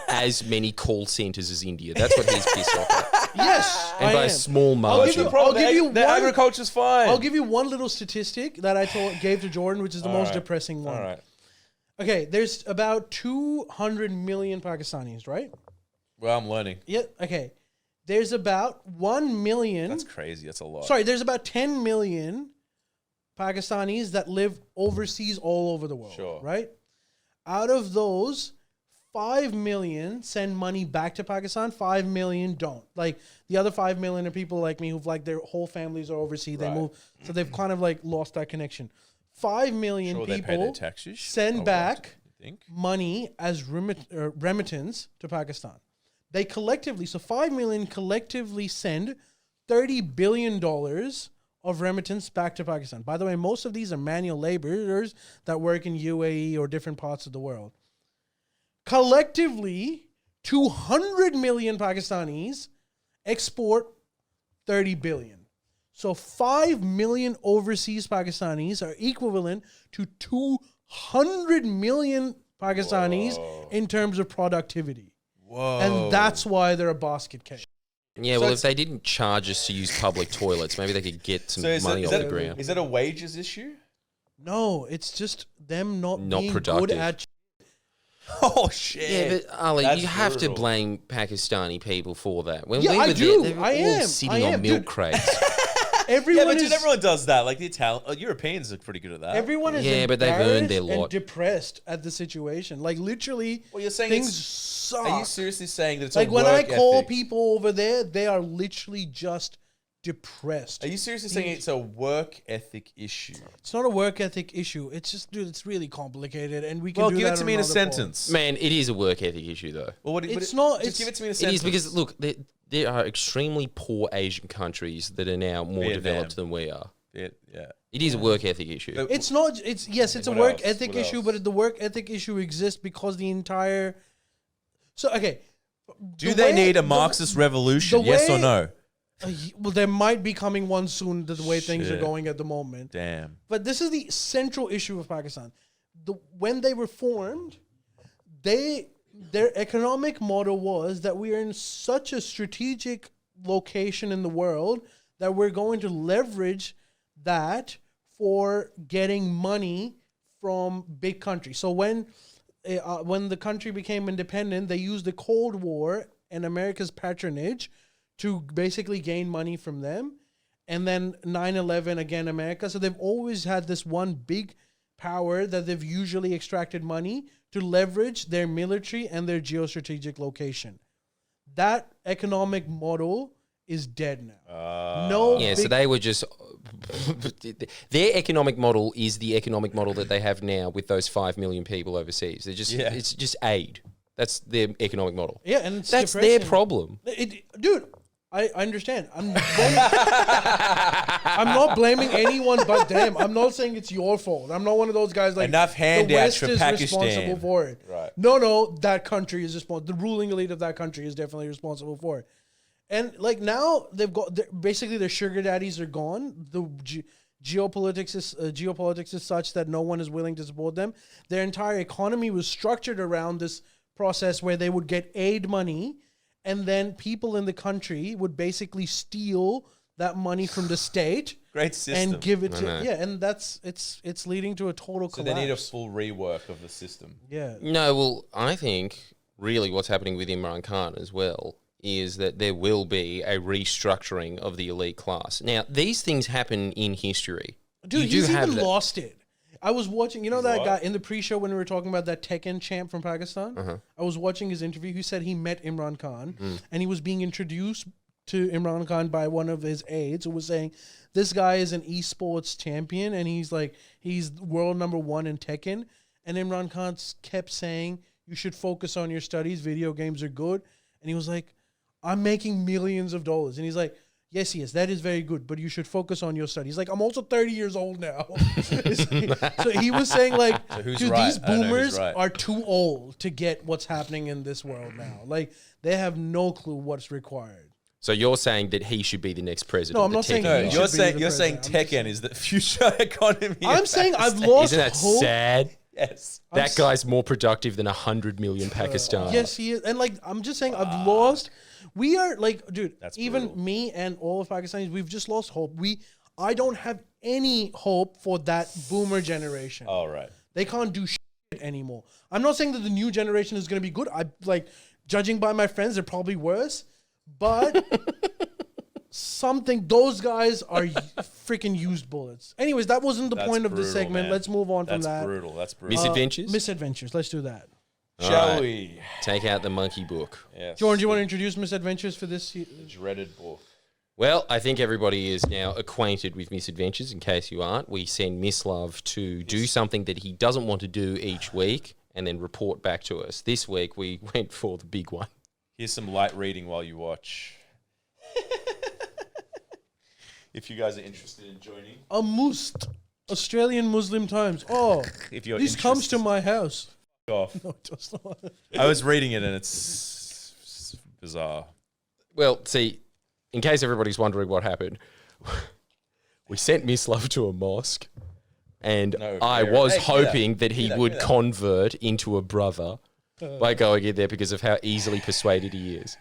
as many call centers as India. That's what he's pissed off at. Yes, And I by am. a small I'll give margin. you- I'll give you the one- agriculture's fine. I'll give you one little statistic that I gave to Jordan, which is the most depressing one. All right. Okay, there's about 200 million Pakistanis, right? Well, I'm learning. Yeah. Okay, there's about 1 million. That's crazy. That's a lot. Sorry, there's about 10 million Pakistanis that live overseas all over the world. Sure. Right? Out of those, 5 million send money back to Pakistan. 5 million don't. Like the other 5 million are people like me who've like their whole families are overseas. They Right. move, so they've kind of like lost that connection. 5 million Sure, they pay their people taxes. send I would back think. money as remittance to Pakistan. They collectively, so 5 million collectively send $30 billion of remittance back to Pakistan. By the way, most of these are manual laborers that work in UAE or different parts of the world. Collectively, 200 million Pakistanis export 30 billion. So 5 million overseas Pakistanis are equivalent to 200 million Pakistanis in terms of productivity. Whoa. And that's why they're a basket case. Yeah, So well, it's- if they didn't charge us to use public toilets, maybe they could get some So is money that, off the ground. is that a wages issue? No, it's just them not Not being productive. good at Oh shit! Yeah, but Ali, That's you have to brutal. blame Pakistani people for that. When Yeah, we I were do. there, they were I all am. sitting I on am, milk dude. crates. Everyone Yeah, but is, dude, everyone does that. Like the Italian, Europeans are pretty good at that. everyone is Yeah, but they've earned their embarrassed and lot. depressed at the situation. Like literally, Well, you're saying things it's- suck. Are you seriously saying that it's Like a when work I call ethic? people over there, they are literally just depressed. Are you seriously saying it's a work ethic issue? It's not a work ethic issue. It's just, dude, it's really complicated, and we can. Well, do give that it to on me in a another pod. sentence. Man, it is a work ethic issue, though. Well, It's not- Just it's- give it to me in a It sentence. is because, look, there are extremely poor Asian countries that are now more Vietnam. developed than we are. Yeah. It is a work ethic issue. But- It's not. It's yes. It's a What work else? ethic What issue, else? but the work ethic issue exists because the entire. So okay. Do the they way- need a the- Marxist revolution? the Yes or way- no? Well, there might be coming one soon. The way things are Shit. going at the moment. Damn. But this is the central issue of Pakistan. When they were formed, their economic model was that we are in such a strategic location in the world that we're going to leverage that for getting money from big countries. So when the country became independent, they used the Cold War and America's patronage to basically gain money from them. And then 9/11, again, America. So they've always had this one big power that they've usually extracted money to leverage their military and their geostrategic location. That economic model is dead now. Yeah, so they were just... Their economic model is the economic model that they have now with those 5 million people overseas. They're just, It's just aid. That's their economic model. Yeah, and it's That's their depressing. problem. Dude, I understand. I'm not blaming anyone but them. I'm not saying it's your fault. I'm not one of those guys like Enough handouts the West for is Pakistan. responsible for it. Right. No, that country is responsible. The ruling elite of that country is definitely responsible for it. And like now they've got basically their sugar daddies are gone. The geopolitics is such that no one is willing to support them. Their entire economy was structured around this process where they would get aid money, and then people in the country would basically steal that money from the state. Great system. And give it to know. and it's leading to a total So collapse. they need a full rework of the system. Yeah. No, well, I think really what's happening with Imran Khan as well is that there will be a restructuring of the elite class. Now, these things happen in history. Dude, You do he's have even that- lost it. I was watching, that what? guy in the pre-show when we were talking about that Tekken champ from Pakistan. I was watching his interview. He said he met Imran Khan and he was being introduced to Imran Khan by one of his aides who was saying, this guy is an esports champion and he's world number 1 in Tekken. And Imran Khan kept saying, you should focus on your studies. Video games are good. And he was like, I'm making millions of dollars. And he's like, yes, that is very good, but you should focus on your studies. Like, I'm also 30 years old now. So he was saying, like, who's dude, right? these I don't know who's boomers right. are too old to get what's happening in this world now. Like, they have no clue what's required. So you're saying that he should be the next president? No, of I'm the not saying Tekken he class? should You're be saying the you're saying president. Tekken is the future economy. I'm of saying I've Pakistan. lost Isn't that hope. sad? Yes. That guy's more productive than 100 million Pakistan. Yes, he is. And like, I'm just saying, I've lost. We are like, dude. That's even brutal. me and all of Pakistanis, we've just lost hope. I don't have any hope for that boomer generation. All right. They can't do shit anymore. I'm not saying that the new generation is going to be good. Judging by my friends, they're probably worse. But those guys are freaking used bullets. Anyways, that wasn't the That's point of this brutal, segment. man. Let's move on from That's that. brutal. That's brutal. MisAdventures? MisAdventures. Let's do that. Shall Alright. we? Take out the monkey book. Yes. Jordan, do you want to introduce MisAdventures for this? Dreaded book. Well, I think everybody is now acquainted with MisAdventures. In case you aren't, we send Miss Love to do something that he doesn't want to do each week and then report back to us. This week, we went for the big one. Here's some light reading while you watch. If you guys are interested in joining. A Must, Australian Muslim Times. Oh, If you're this comes interested. to my house. Off. No, it does not. I was reading it and it's bizarre. Well, see, in case everybody's wondering what happened, we sent Miss Love to a mosque, and No, I where- was Hey, hear that. hoping that he Hear that, would hear that. convert into a brother by going in there because of how easily persuaded he is.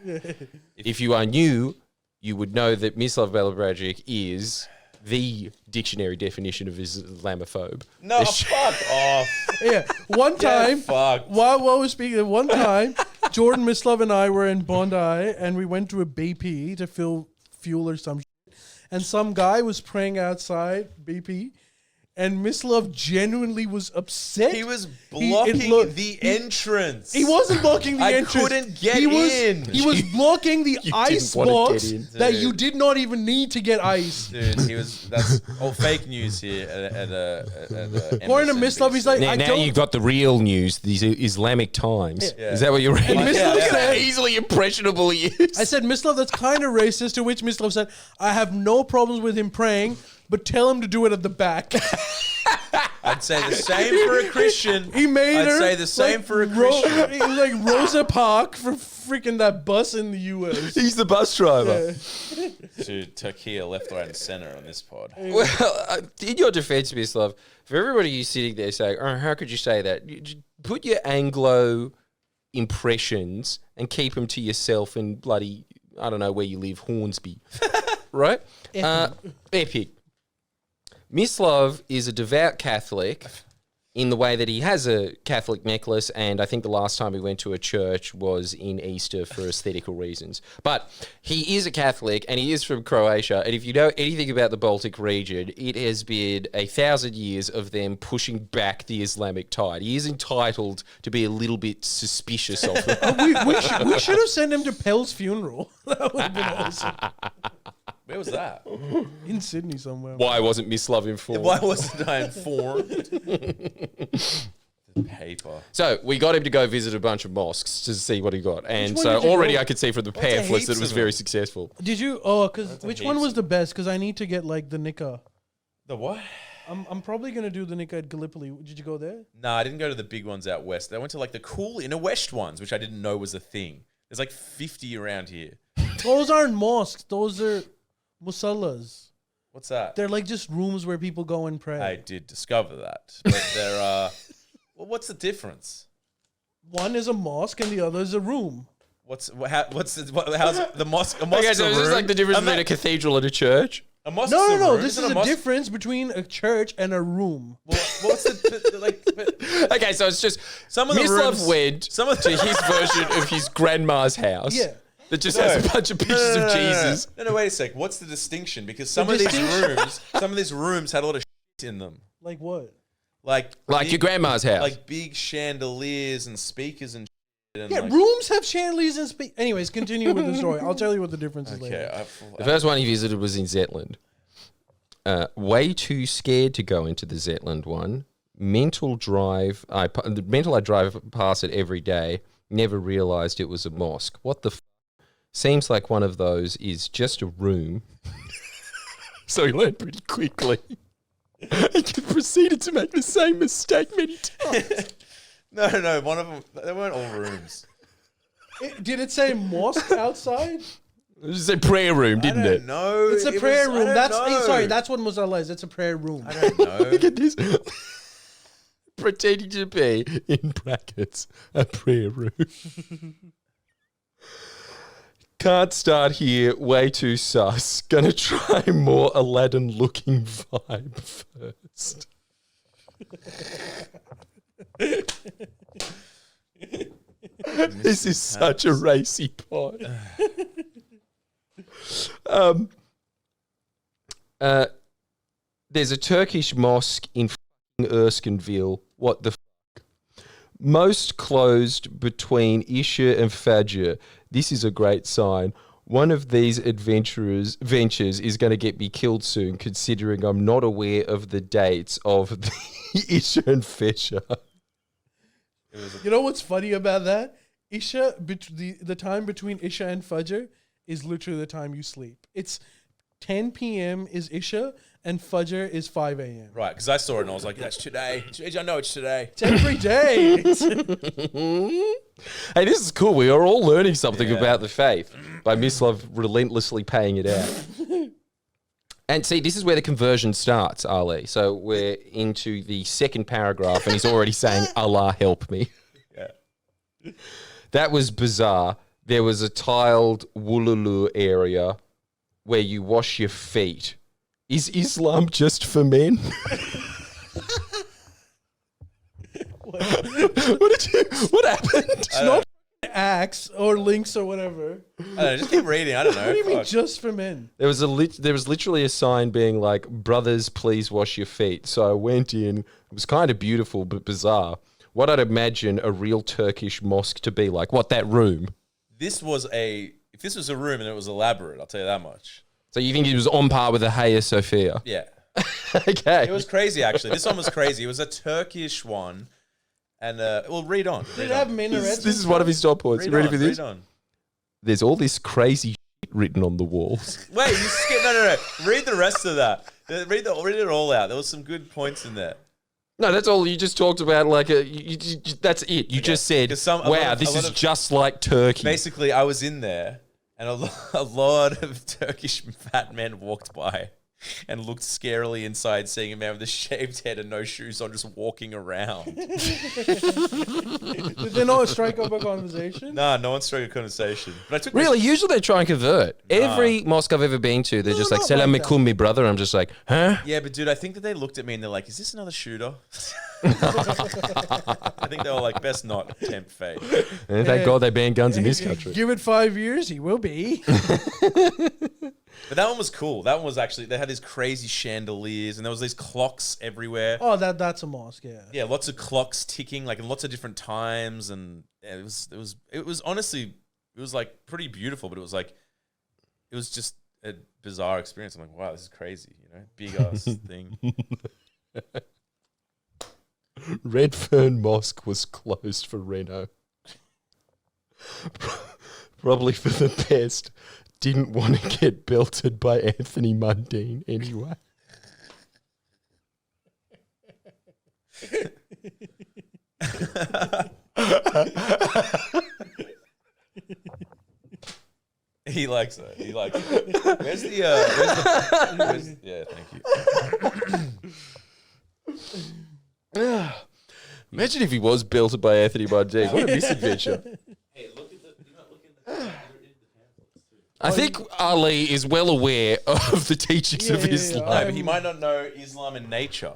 If you are new, you would know that Miss Love Belabragic is the dictionary definition of Islamophobe. No, fuck off. Yeah, one time, fucked. while we're speaking, one time, Jordan, Mislove, and I were in Bondi, and we went to a BP to fill fuel or some shit, and some guy was praying outside BP, and Mislove genuinely was upset. He was blocking the entrance. He wasn't blocking the entrance. I couldn't get in. He was blocking the ice didn't wanna box get in. that you did not even need to get ice. Dude, that's all fake news here at According to Mislove, he's like, Now you've got the real news, these Islamic Times. Yeah. Is that what you're reading? And Mislove Look at how said- easily impressionable he is. I said, Mislove, that's kind of racist, to which Mislove said, I have no problems with him praying, but tell him to do it at the back. I'd say the same for a Christian. He made I'd her say the same like for a Christian. It was like Rosa Parks for freaking that bus in the US. He's the bus driver. To Turkey, left, right, and center on this pod. Well, in your defense, Mislav, for everybody you sitting there saying, oh, how could you say that? You just put your Anglo impressions and keep them to yourself in bloody, I don't know where you live, Hornsby. Right? Epic. Mislav is a devout Catholic in the way that he has a Catholic necklace, and I think the last time he went to a church was in Easter for aesthetical reasons. But he is a Catholic, and he is from Croatia, and if you know anything about the Baltic region, it has been 1,000 years of them pushing back the Islamic tide. He is entitled to be a little bit suspicious of them. we should have sent him to Pell's funeral. That would have been awesome. Where was that? In Sydney somewhere. Why wasn't Mislav informed? Why wasn't I informed? The paper. So we got him to go visit a bunch of mosques to see what he got. And one so did you already go? I could see from the a pamphlets that heaps it was of very them. successful. Did you? Oh, because which one heaps. was the best? Because I need to get like the nikah. The what? I'm probably gonna do the nikah at Gallipoli. Did you go there? Nah, I didn't go to the big ones out west. I went to like the cool inner west ones, which I didn't know was a thing. There's like 50 around here. Those aren't mosques. Those are musallas. What's that? They're like just rooms where people go and pray. I did discover that. But there are... Well, what's the difference? One is a mosque and the other is a room. How's the mosque? A mosque Okay, is so a is this room? like the difference between a cathedral and a church? A mosque No, is no, a no. room? This Isn't is a mosque- difference between a church and a room. Well, what's the like? Okay, so it's just Some of the Mislav rooms- went some of to the- his version of his grandma's house. Yeah. That just has a bunch of pictures of Jesus. No, wait a sec. What's the distinction? Because some of these rooms had a lot of shit in them. Like what? Like Like your grandma's house. like big chandeliers and speakers and shit. And Yeah, like, rooms have chandeliers and Anyways, continue with the story. I'll tell you what the difference is later. Okay, The first one he visited was in Zetland. Way too scared to go into the Zetland one. Mental I drive past it every day. Never realised it was a mosque. What the Seems like one of those is just a room. So he learned pretty quickly. He proceeded to make the same mistake many times. No, one of them. They weren't all rooms. Did it say mosque outside? It was a prayer room, didn't it? No, It's a prayer room. That's what musalla is. It's a prayer room. I don't know. Look at this. Pretending to be, in brackets, a prayer room. Can't start here, way too sus. Gonna try more Aladdin-looking vibe first. This is such a racy pod. There's a Turkish mosque in Erskineville. What the most closed between Isha and Fajr. This is a great sign. One of these ventures is going to get me killed soon, considering I'm not aware of the dates of the Isha and Fajr. You know what's funny about that? Isha, the time between Isha and Fajr is literally the time you sleep. It's 10 p.m. is Isha and Fajr is 5 a.m. Right, because I saw it and I was like, that's today. I know it's today. It's every day. Hey, this is cool. We are all learning something about the faith by Mislav relentlessly paying it out. And see, this is where the conversion starts, Ali. So we're into the second paragraph and he's already saying, Allah help me. Yeah. That was bizarre. There was a tiled Woolulu area where you wash your feet. Is Islam just for men? What happened? It's not acts or links or whatever. I don't know, just keep reading. I don't know. What do you mean Fuck. just for men? There was literally a sign being like, "Brothers, please wash your feet." So I went in. It was kind of beautiful but bizarre. What I'd imagine a real Turkish mosque to be like. What, that room? If this was a room and it was elaborate, I'll tell you that much. So you think it was on par with the Hagia Sophia? Yeah. Okay. It was crazy, actually. This one was crazy. It was a Turkish one. And, well, read on. Did it have minarets? This is one of his top points. You ready for this? Read on. There's all this crazy shit written on the walls. Wait, you skip. No. Read the rest of that. Read it all out. There was some good points in there. No, that's all. You just talked about that's it. You just said, wow, this is just like Turkey. Basically, I was in there, and a lot of Turkish fat men walked by and looked scarily inside, seeing a man with a shaved head and no shoes on just walking around. Did they not strike up a conversation? Nah, no one struck a conversation. But I took Really? Usually they try and convert. Every mosque I've ever been to, they're just like, not Salam like alaikum, me brother. I'm just like, huh? Yeah, but dude, I think that they looked at me and they're like, is this another shooter? I think they were like, best not tempt fate. And thank God they ban guns in this country. Give it 5 years, he will be. But that one was cool. That one was actually, they had these crazy chandeliers and there was these clocks everywhere. Oh, that's a mosque, yeah. Yeah, lots of clocks ticking, like in lots of different times, and yeah, it was honestly, it was like pretty beautiful, but it was just a bizarre experience. I'm like, wow, this is crazy, big ass thing. Redfern Mosque was closed for reno. Probably for the best. Didn't want to get belted by Anthony Mundine anyway. He likes it. Where's the yeah, thank you. Imagine if he was belted by Anthony Mundine. What a misadventure. Hey, look at you're not looking at the I think Ali is well aware of the teachings of Islam. No, but he might not know Islam and nature.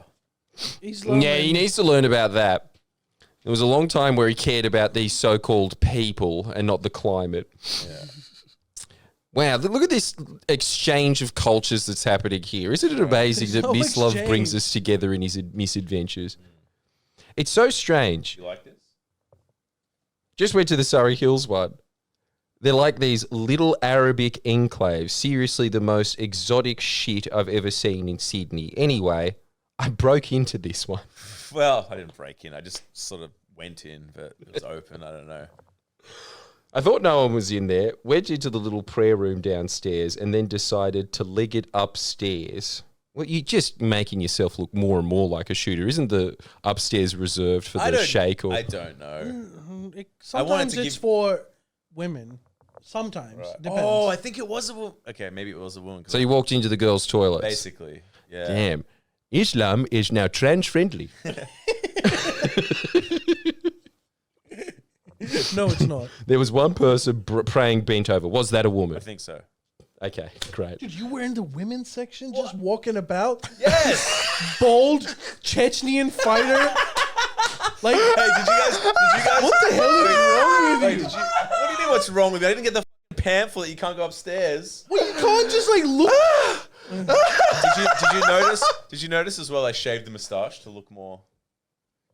Islam Yeah, he needs to learn about that. There was a long time where he cared about these so-called people and not the climate. Yeah. Wow, look at this exchange of cultures that's happening here. Isn't it amazing that no Miss Love exchange. brings us together in his MisAdventures? It's so strange. You like this? Just went to the Surrey Hills one. They're like these little Arabic enclaves. Seriously, the most exotic shit I've ever seen in Sydney. Anyway, I broke into this one. Well, I didn't break in. I just sort of went in, but it was open. I don't know. I thought no one was in there, went into the little prayer room downstairs, and then decided to leg it upstairs. Well, you're just making yourself look more and more like a shooter. Isn't the upstairs reserved for the sheikh? Or I don't know. Sometimes to it's give- for women. Sometimes. Right. Depends. Oh, I think it was a woman. Okay, maybe it was a woman. So you walked into the girls' toilets. Basically, yeah. Damn. Islam is now trans-friendly. No, it's not. There was one person praying bent over. Was that a woman? I think so. Okay, great. Dude, you were in the women's section just walking about? Yes. Bold Chechnyan fighter? Like, Hey, did you guys? what the hell is wrong with Wait, you? what do you mean? What's wrong with me? I didn't get the pamphlet. You can't go upstairs. Well, you can't just like look. Did you notice? Did you notice as well? I shaved the moustache to look more.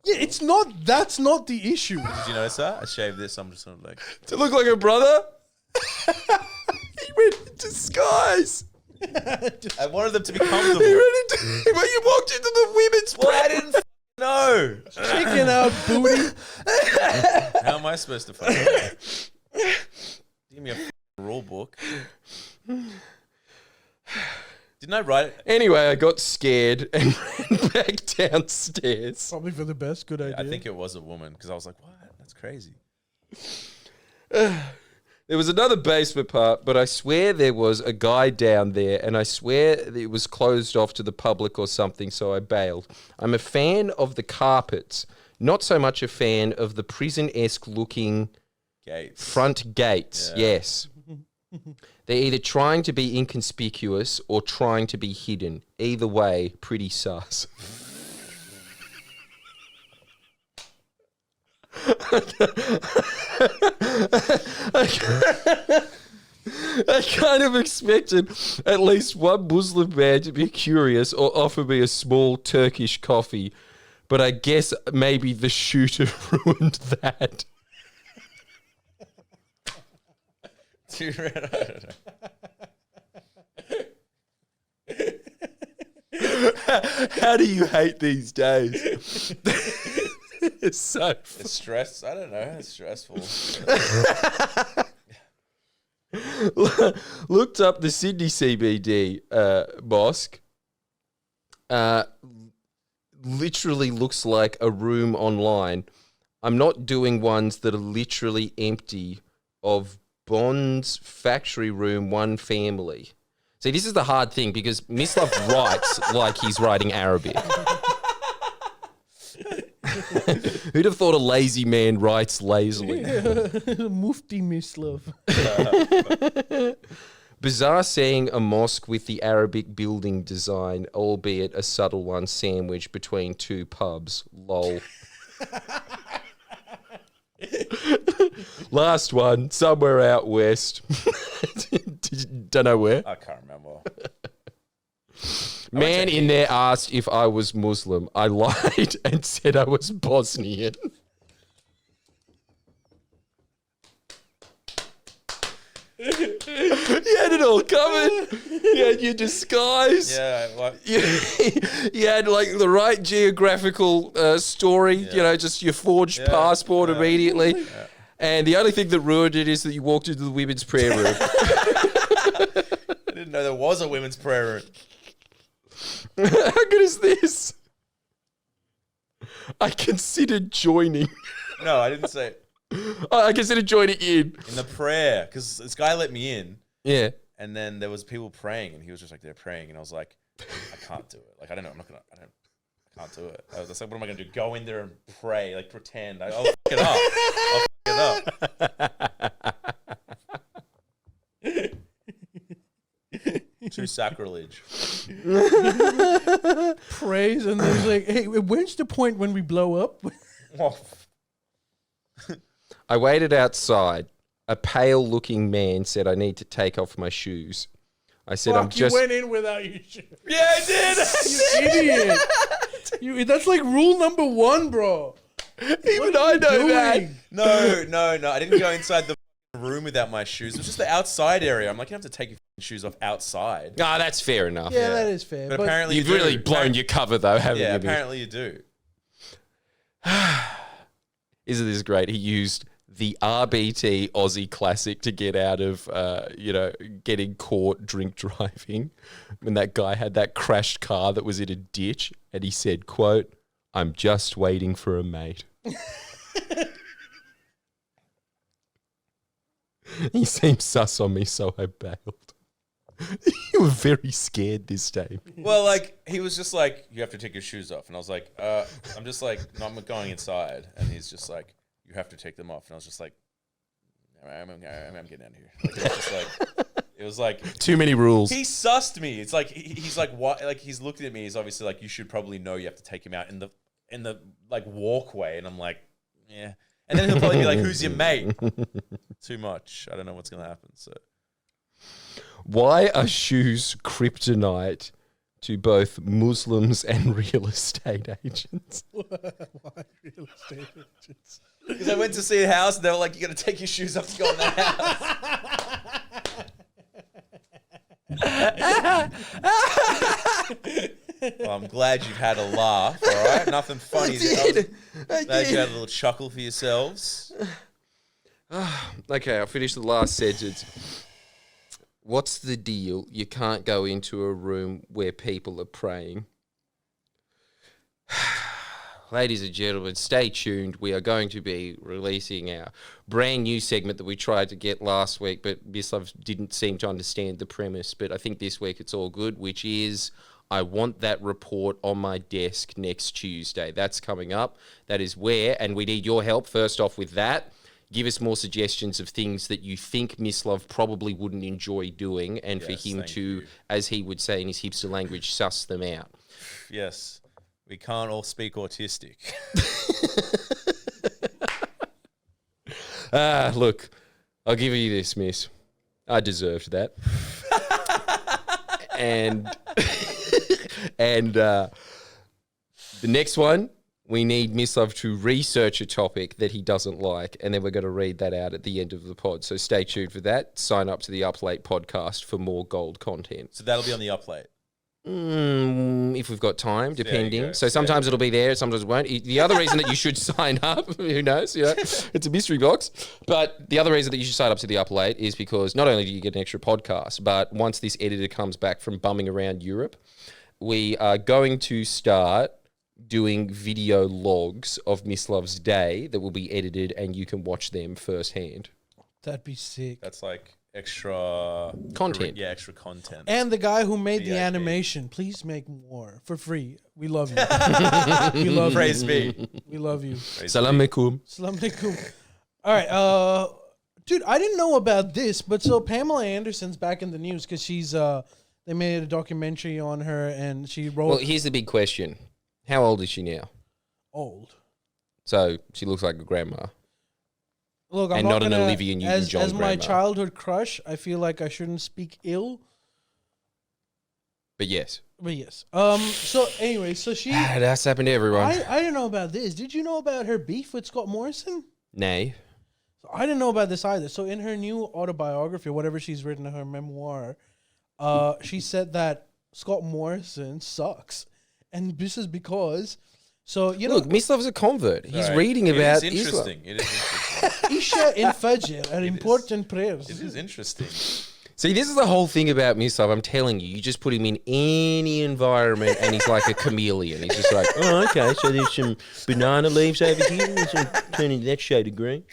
Yeah, it's not. That's not the issue. Did you notice that? I shaved this. I'm just sort of like. To look like a brother? He went in disguise. I wanted them to be comfortable. He went into, but you walked into the women's Well, I prayer. didn't know. Chicken out booty. How am I supposed to find it? Give me a rule book. Didn't I write it? Anyway, I got scared and ran back downstairs. Probably for the best. Good idea. I think it was a woman because I was like, what? That's crazy. There was another basement part, but I swear there was a guy down there, and I swear it was closed off to the public or something, so I bailed. I'm a fan of the carpets, not so much a fan of the prison-esque looking Gates. front gates. Yeah. Yes. They're either trying to be inconspicuous or trying to be hidden. Either way, pretty sus. I kind of expected at least one Muslim man to be curious or offer me a small Turkish coffee, but I guess maybe the shooter ruined that. Dude, I don't know. How do you hate these days? It's so It's stress. I don't know. It's stressful. Looked up the Sydney CBD mosque. Literally looks like a room online. I'm not doing ones that are literally empty of Bond's factory room, one family. See, this is the hard thing because Mislav writes like he's writing Arabic. Who'd have thought a lazy man writes lazily? Mufti Mislav. Bizarre seeing a mosque with the Arabic building design, albeit a subtle one sandwiched between two pubs. Lol. Last one, somewhere out west. Don't know where. I can't remember. Man in there asked if I was Muslim. I lied and said I was Bosnian. You had it all covered. You had your disguise. Yeah, like, You had like the right geographical story. You know, just your forged passport immediately. Yeah. And the only thing that ruined it is that you walked into the women's prayer room. I didn't know there was a women's prayer room. How good is this? I considered joining. No, I didn't say it. I considered joining in The prayer, because this guy let me in. Yeah. And then there was people praying, and he was just like, they're praying. And I was like, I can't do it. Like, I don't know. I can't do it. I was like, what am I going to do? Go in there and pray, like pretend. I'll fuck it up. I'll fuck it up. True sacrilege. Praise, and there's like, hey, when's the point when we blow up? I waited outside. A pale-looking man said I need to take off my shoes. I said, I'm just... You went in without your shoes. Yeah, I did. You idiot. That's like rule number 1, bro. Even I know that. No. I didn't go inside the room without my shoes. It was just the outside area. I'm like, you have to take your shoes off outside. Ah, that's fair enough. Yeah, that is fair. But apparently You've really blown your cover, though, haven't you? Yeah, apparently you do. Isn't this great? He used the RBT Aussie Classic to get out of, getting caught drink driving when that guy had that crashed car that was in a ditch. And he said, quote, I'm just waiting for a mate. He seemed sus on me, so I bailed. You were very scared this time. Well, like, he was just like, you have to take your shoes off. And I was like, I'm just like, no, I'm going inside. And he's just like, you have to take them off. And I was just like, I'm getting out of here. Like, it was like too many rules. He sussed me. It's like, he's like, what? Like, he's looking at me. He's obviously like, you should probably know you have to take him out in the like walkway. And I'm like, yeah. And then he'll probably be like, who's your mate? Too much. I don't know what's going to happen. So. Why are shoes kryptonite to both Muslims and real estate agents? Why real estate agents? Because I went to see a house and they were like, you got to take your shoes off to go in the house. Well, I'm glad you've had a laugh, all right? Nothing funny. I did. Glad you had a little chuckle for yourselves. Okay, I'll finish the last sentence. What's the deal? You can't go into a room where people are praying. Ladies and gentlemen, stay tuned. We are going to be releasing our brand new segment that we tried to get last week, but Mislav didn't seem to understand the premise. But I think this week it's all good, which is I want that report on my desk next Tuesday. That's coming up. That is where, and we need your help first off with that. give us more suggestions of things that you think Miss Love probably wouldn't enjoy doing, and for him to, as he would say in his hipster language, suss them out. Yes. We can't all speak autistic. Look, I'll give you this, miss. I deserved that. and the next one, we need Miss Love to research a topic that he doesn't like, and then we're going to read that out at the end of the pod. So stay tuned for that. Sign up to the Up Late podcast for more gold content. So that'll be on the Up Late. If we've got time, depending. So sometimes it'll be there, sometimes it won't. The other reason that you should sign up, who knows, it's a mystery box. But the other reason that you should sign up to the Up Late is because not only do you get an extra podcast, but once this editor comes back from bumming around Europe, we are going to start doing video logs of Miss Love's day that will be edited, and you can watch them firsthand. That'd be sick. That's like extra content. Yeah, extra content. And the guy who made the animation, please make more for free. We love you. We love Praise you. be. We love you. Salam alaikum. Salam alaikum. All right, dude, I didn't know about this, but so Pamela Anderson's back in the news because she's they made a documentary on her, and she wrote. Well, here's the big question: how old is she now? Old. So she looks like a grandma. Look, I'm and not an gonna, Olivia Newton-John as my grandma. childhood crush, I feel like I shouldn't speak ill. But yes. But yes. So anyway, so she. That's happened to everyone. I didn't know about this. Did you know about her beef with Scott Morrison? Nay. So I didn't know about this either. So in her new autobiography, or whatever she's written in her memoir, she said that Scott Morrison sucks, and this is because. So you know, look, Miss Love's a convert. He's reading about Islam. It is interesting. Isha in Fajr are important prayers. It is interesting. See, this is the whole thing about Miss Love. I'm telling you, you just put him in any environment and he's like a chameleon. He's just like, oh, okay, so there's some banana leaves over here. There's some turning that shade of green.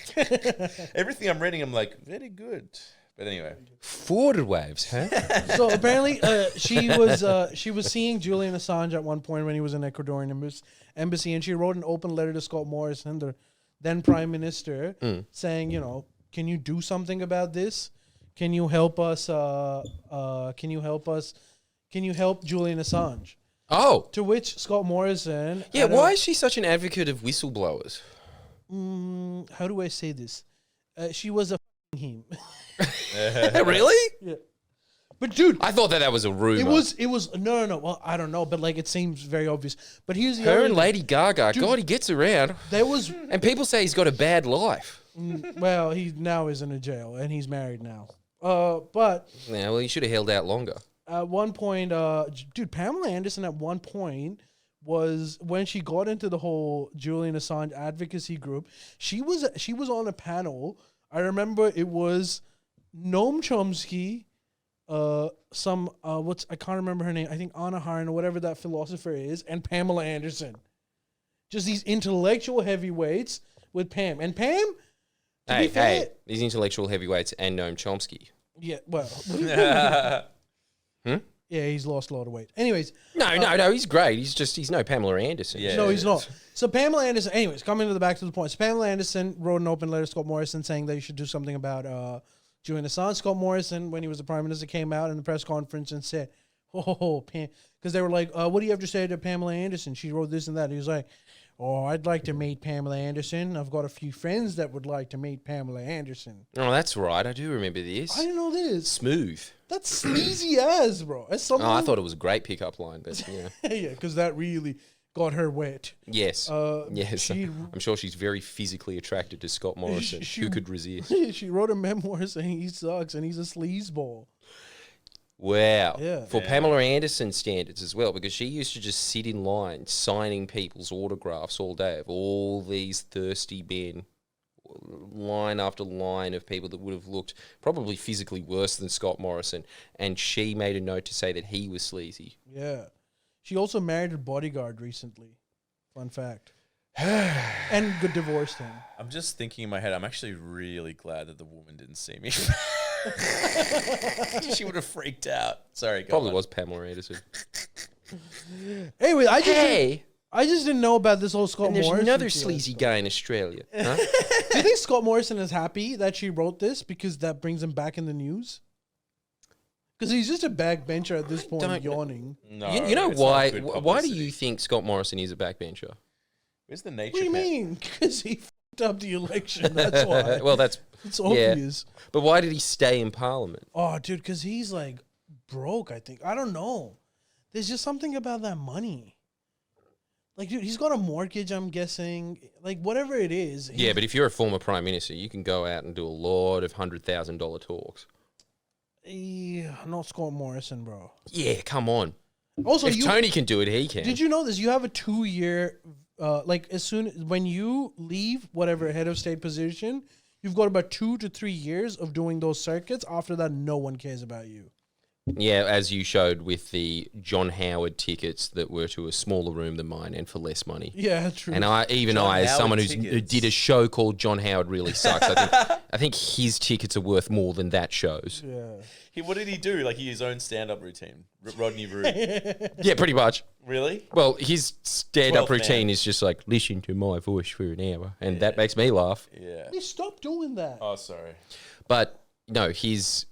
Everything I'm reading, I'm like, very good. But anyway. Forwarded waves, huh? So apparently she was seeing Julian Assange at one point when he was in Ecuadorian embassy, and she wrote an open letter to Scott Morrison, the then Prime Minister, saying, you know, can you do something about this? Can you help us? Can you help Julian Assange? Oh. To which Scott Morrison... Yeah, why is she such an advocate of whistleblowers? How do I say this? She was a him. Really? Yeah. But dude, I thought that was a rumor. It was no. Well, I don't know, but like it seems very obvious. But here's the her other and thing. Lady Gaga. Dude, God, he gets around. There was And people say he's got a bad life. well, he now is in a jail and he's married now. But Yeah, well, he should have held out longer. at one point, dude, Pamela Anderson at one point was when she got into the whole Julian Assange advocacy group. She was on a panel. I remember it was Noam Chomsky, I can't remember her name. I think Anna Harn or whatever that philosopher is, and Pamela Anderson. Just these intellectual heavyweights with Pam. And Pam, to be fair, these intellectual heavyweights and Noam Chomsky. yeah, well, Hmm? yeah, he's lost a lot of weight. Anyways, No, he's great. He's no Pamela Anderson. Yeah. no, he's not. So Pamela Anderson, anyways, coming to the back to the point. So Pamela Anderson wrote an open letter to Scott Morrison saying that you should do something about Julian Assange. Scott Morrison, when he was the Prime Minister, came out in the press conference and said, Pam, because they were like, what do you have to say to Pamela Anderson? She wrote this and that. He was like, oh, I'd like to meet Pamela Anderson. I've got a few friends that would like to meet Pamela Anderson. Oh, that's right. I do remember this. I didn't know this. Smooth. That's sleazy as, bro. As someone, I thought it was a great pickup line, but yeah. yeah, because that really got her wet. Yes. Yes. she- I'm sure she's very physically attracted to Scott Morrison. Who could resist? She wrote a memoir saying he sucks and he's a sleazeball. Wow. Yeah. For Pamela Anderson standards as well, because she used to just sit in line signing people's autographs all day of all these thirsty men, line after line of people that would have looked probably physically worse than Scott Morrison, and she made a note to say that he was sleazy. Yeah. She also married her bodyguard recently. Fun fact. And divorced him. I'm just thinking in my head, I'm actually really glad that the woman didn't see me. She would have freaked out. Sorry, go Probably on. was Pamela Anderson. Anyway, I I just didn't know about this whole Scott And there's Morrison. another fiasco. sleazy guy in Australia. Huh? Do you think Scott Morrison is happy that she wrote this because that brings him back in the news? Because he's just a backbencher at this point, don't- yawning. No, You know it's not why? good Why do publicity. you think Scott Morrison is a backbencher? Where's the nature? What do you mean? Because he fucked up the election. That's why. Well, that's It's obvious. But why did he stay in Parliament? Oh, dude, because he's like broke, I think. I don't know. There's just something about that money. Like, dude, he's got a mortgage, I'm guessing. Like, whatever it is. Yeah, but if you're a former prime minister, you can go out and do a lot of $100,000 talks. Not Scott Morrison, bro. Yeah, come on. Also, If Tony can do it, he can. did you know this? You have a 2-year, like, when you leave whatever head of state position, you've got about 2 to 3 years of doing those circuits. After that, no one cares about you. Yeah, as you showed with the John Howard tickets that were to a smaller room than mine and for less money. Yeah, true. And I, John as Howard someone who tickets. did a show called John Howard Really Sucks, I think his tickets are worth more than that show's. Yeah. What did he do? Like his own stand-up routine, Rodney Root. Yeah, pretty much. Really? Well, his stand-up 12th routine man. is just like, listen to my voice for an hour. And that makes me laugh. Yeah. Hey, stop doing that. Oh, sorry. But, no, his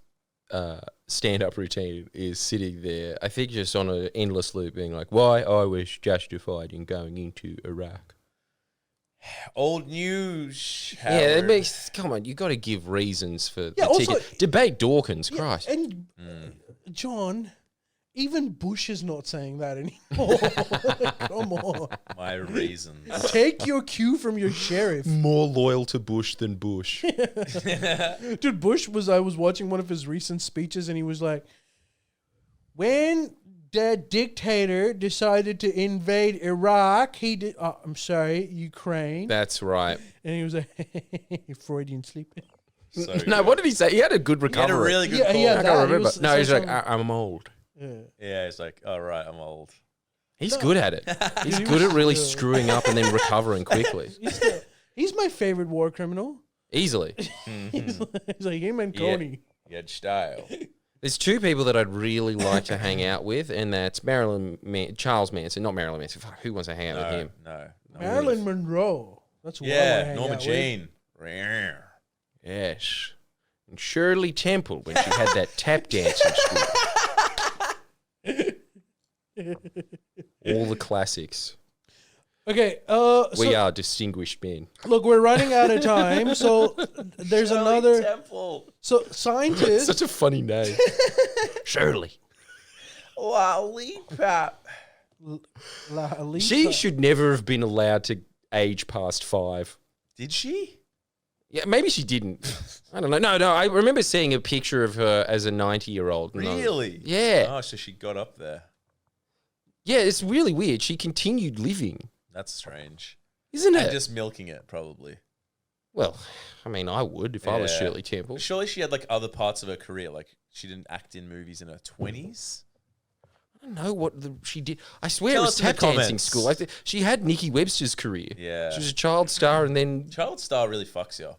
stand-up routine is sitting there, I think just on an endless loop being like, why I was justified in going into Iraq. Old news. Yeah, it Howard. makes, come on, you got to give reasons for Yeah, the also- ticket. Debate Dawkins, Christ. And John, even Bush is not saying that anymore. Come on. My reasons. Take your cue from your sheriff. More loyal to Bush than Bush. Dude, I was watching one of his recent speeches and he was like, when the dictator decided to invade Iraq, he did, Ukraine. That's right. And he was like, Freudian sleep. So No, good. what did he say? He had a good He had recovery. a really good Yeah, call. yeah, I that- can't he remember. was- No, he's like, some- I'm old. Yeah. Yeah, it's like, all right, I'm old. He's good at it. He's he good was at really still- screwing up and then recovering quickly. He's my favorite war criminal. Easily. He's like him and Yeah. Coney. He had style. There's two people that I'd really like to hang out with, and that's Charles Manson, not Marilyn Manson. Fuck, who wants to hang out with No, him? no. Marilyn Monroe. That's who I wanna Yeah, hang Norma out with. Jean. Yes. And Shirley Temple when she had that tap dance in school. All the classics. Okay, We are distinguished men. look, we're running out of time, so there's another. Temple. So scientists, Such a funny name. Shirley. Lollipop. She should never have been allowed to age past 5. Did she? Yeah, maybe she didn't. I don't know. No, I remember seeing a picture of her as a 90-year-old. Really? Yeah. Oh, so she got up there. Yeah, it's really weird. She continued living, That's strange. isn't And it? just milking it, probably. Well, I mean, I would if I was Yeah. Shirley Temple. Surely she had like other parts of her career. Like she didn't act in movies in her 20s. I don't know what she did. I swear Tell it was us in the tap dancing comments. school. She had Nikki Webster's career. Yeah. She was a child star and then, Child star really fucks you.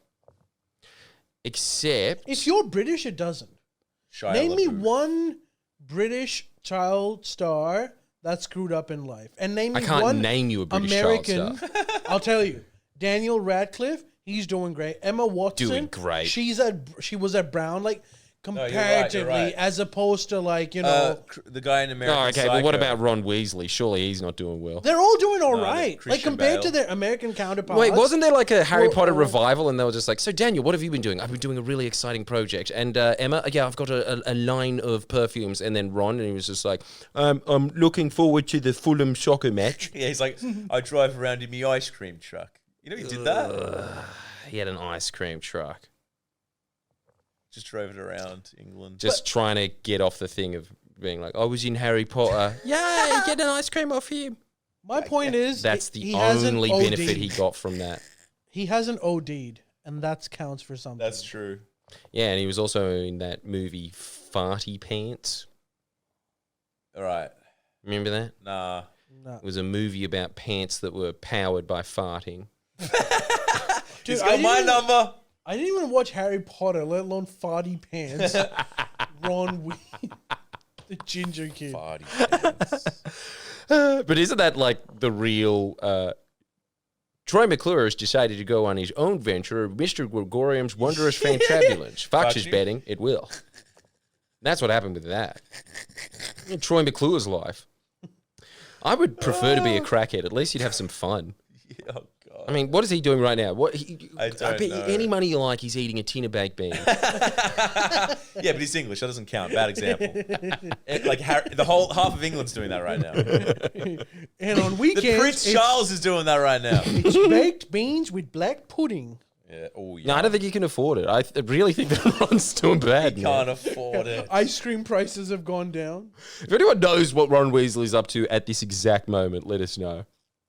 except, if you're British, it doesn't. Shia Name me LaBeouf. one British child star that screwed up in life, and name I me can't one name you a British American. child star. I'll tell you, Daniel Radcliffe. He's doing great. Emma Watson. Doing great. She was at Brown, like you're right, comparatively, you're right. as opposed to like, you know. The guy in American Oh, okay, Psycho. but what about Ron Weasley? Surely he's not doing well. They're all doing all No, right. Like Christian compared to Bale. their American counterparts. Wait, wasn't there like a Harry Well, Potter well- revival and they were just like, so Daniel, what have you been doing? I've been doing a really exciting project. And Emma, yeah, I've got a line of perfumes. And then Ron, and he was just like, I'm looking forward to the Fulham soccer match. Yeah, he's like, I drive around in my ice cream truck. You know he did that? He had an ice cream truck. Just drove it around England. Just trying to get off the thing of being like, I was in Harry Potter. Yay, get an ice cream off him. My point is, That's he the hasn't only OD'd. benefit he got from that. He hasn't OD'd, and that counts for something. That's true. Yeah, and he was also in that movie Farty Pants. All right. Remember that? Nah. No. It was a movie about pants that were powered by farting. He's I got my didn't- number. I didn't even watch Harry Potter, let alone Farty Pants. Ron Weasley, the ginger kid. Farty pants. But isn't that like the real... Troy McClure has decided to go on his own venture, Mr. Gregorium's Wondrous Fantabulance. Fox is betting it will. That's what happened with that. Troy McClure's life. I would prefer to be a crackhead. At least you'd have some fun. Oh, God. I mean, what is he doing right now? I bet don't know. any money you like, he's eating a tin of baked beans. Yeah, but he's English. That doesn't count. Bad example. Like the whole half of England's doing that right now. And on weekends, The Prince Charles is doing that right now. it's baked beans with black pudding. Yeah. Oh, yeah. No, I don't think you can afford it. I really think that Ron's doing bad. You man. can't afford it. Ice cream prices have gone down. If anyone knows what Ron Weasley's up to at this exact moment, let us know.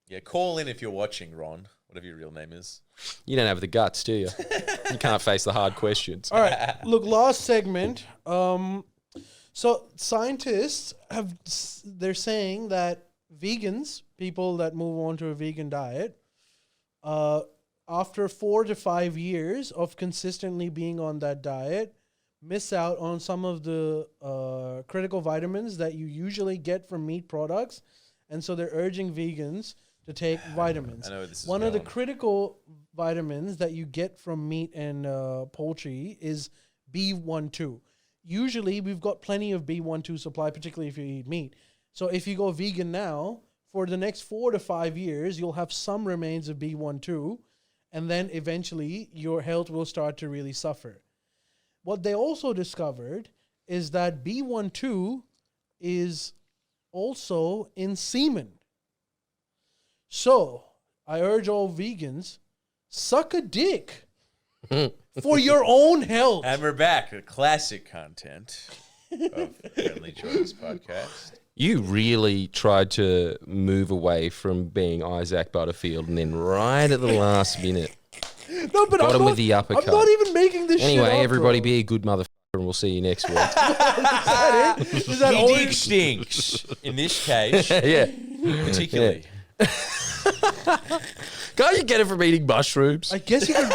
Yeah, call in if you're watching, Ron. Whatever your real name is. You don't have the guts, do you? You can't face the hard questions. All right, look, last segment. So scientists they're saying that vegans, people that move on to a vegan diet, after 4 to 5 years of consistently being on that diet, miss out on some of the critical vitamins that you usually get from meat products. And so they're urging vegans to take vitamins. I know where this is One of the going. critical vitamins that you get from meat and poultry is B12. Usually, we've got plenty of B12 supply, particularly if you eat meat. So if you go vegan now, for the next 4 to 5 years, you'll have some remains of B12, and then eventually your health will start to really suffer. What they also discovered is that B12 is also in semen. So, I urge all vegans, suck a dick for your own health. And we're back with classic content of Friendlyjordies Podcast. You really tried to move away from being Isaac Butterfield, and then right at the last minute, No, but got him with the uppercut. I'm not even making this shit Anyway, up, everybody bro. be a good motherfucker, and we'll see you next week. Is that He all dick stinks. In this case, Yeah. particularly. Can't you get it from eating mushrooms? I guess you could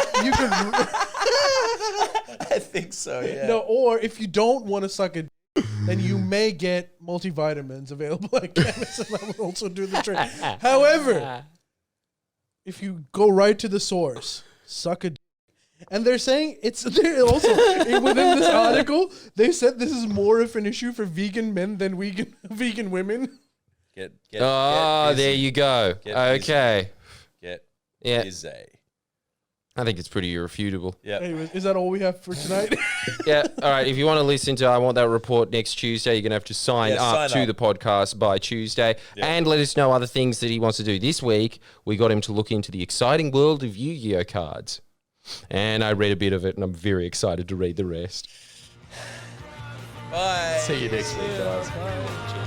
I think so, yeah. no, or if you don't want to suck a dick, then you may get multivitamins available at chemists, and that would also do the trick. However, if you go right to the source, suck a dick. And they're saying they're also within this article, they said this is more of an issue for vegan men than vegan women. Get There busy. you go. Get Okay. Get Yeah. busy. I think it's pretty irrefutable. Yeah. Anyways, is that all we have for tonight? Yeah. All right. If you want to listen to I Want That Report next Tuesday, you're going to have to sign up to the podcast by Tuesday. Yeah. And let us know other things that he wants to do. This week, we got him to look into the exciting world of Yu-Gi-Oh cards. And I read a bit of it, and I'm very excited to read the rest. Bye. See you next week, guys. Bye.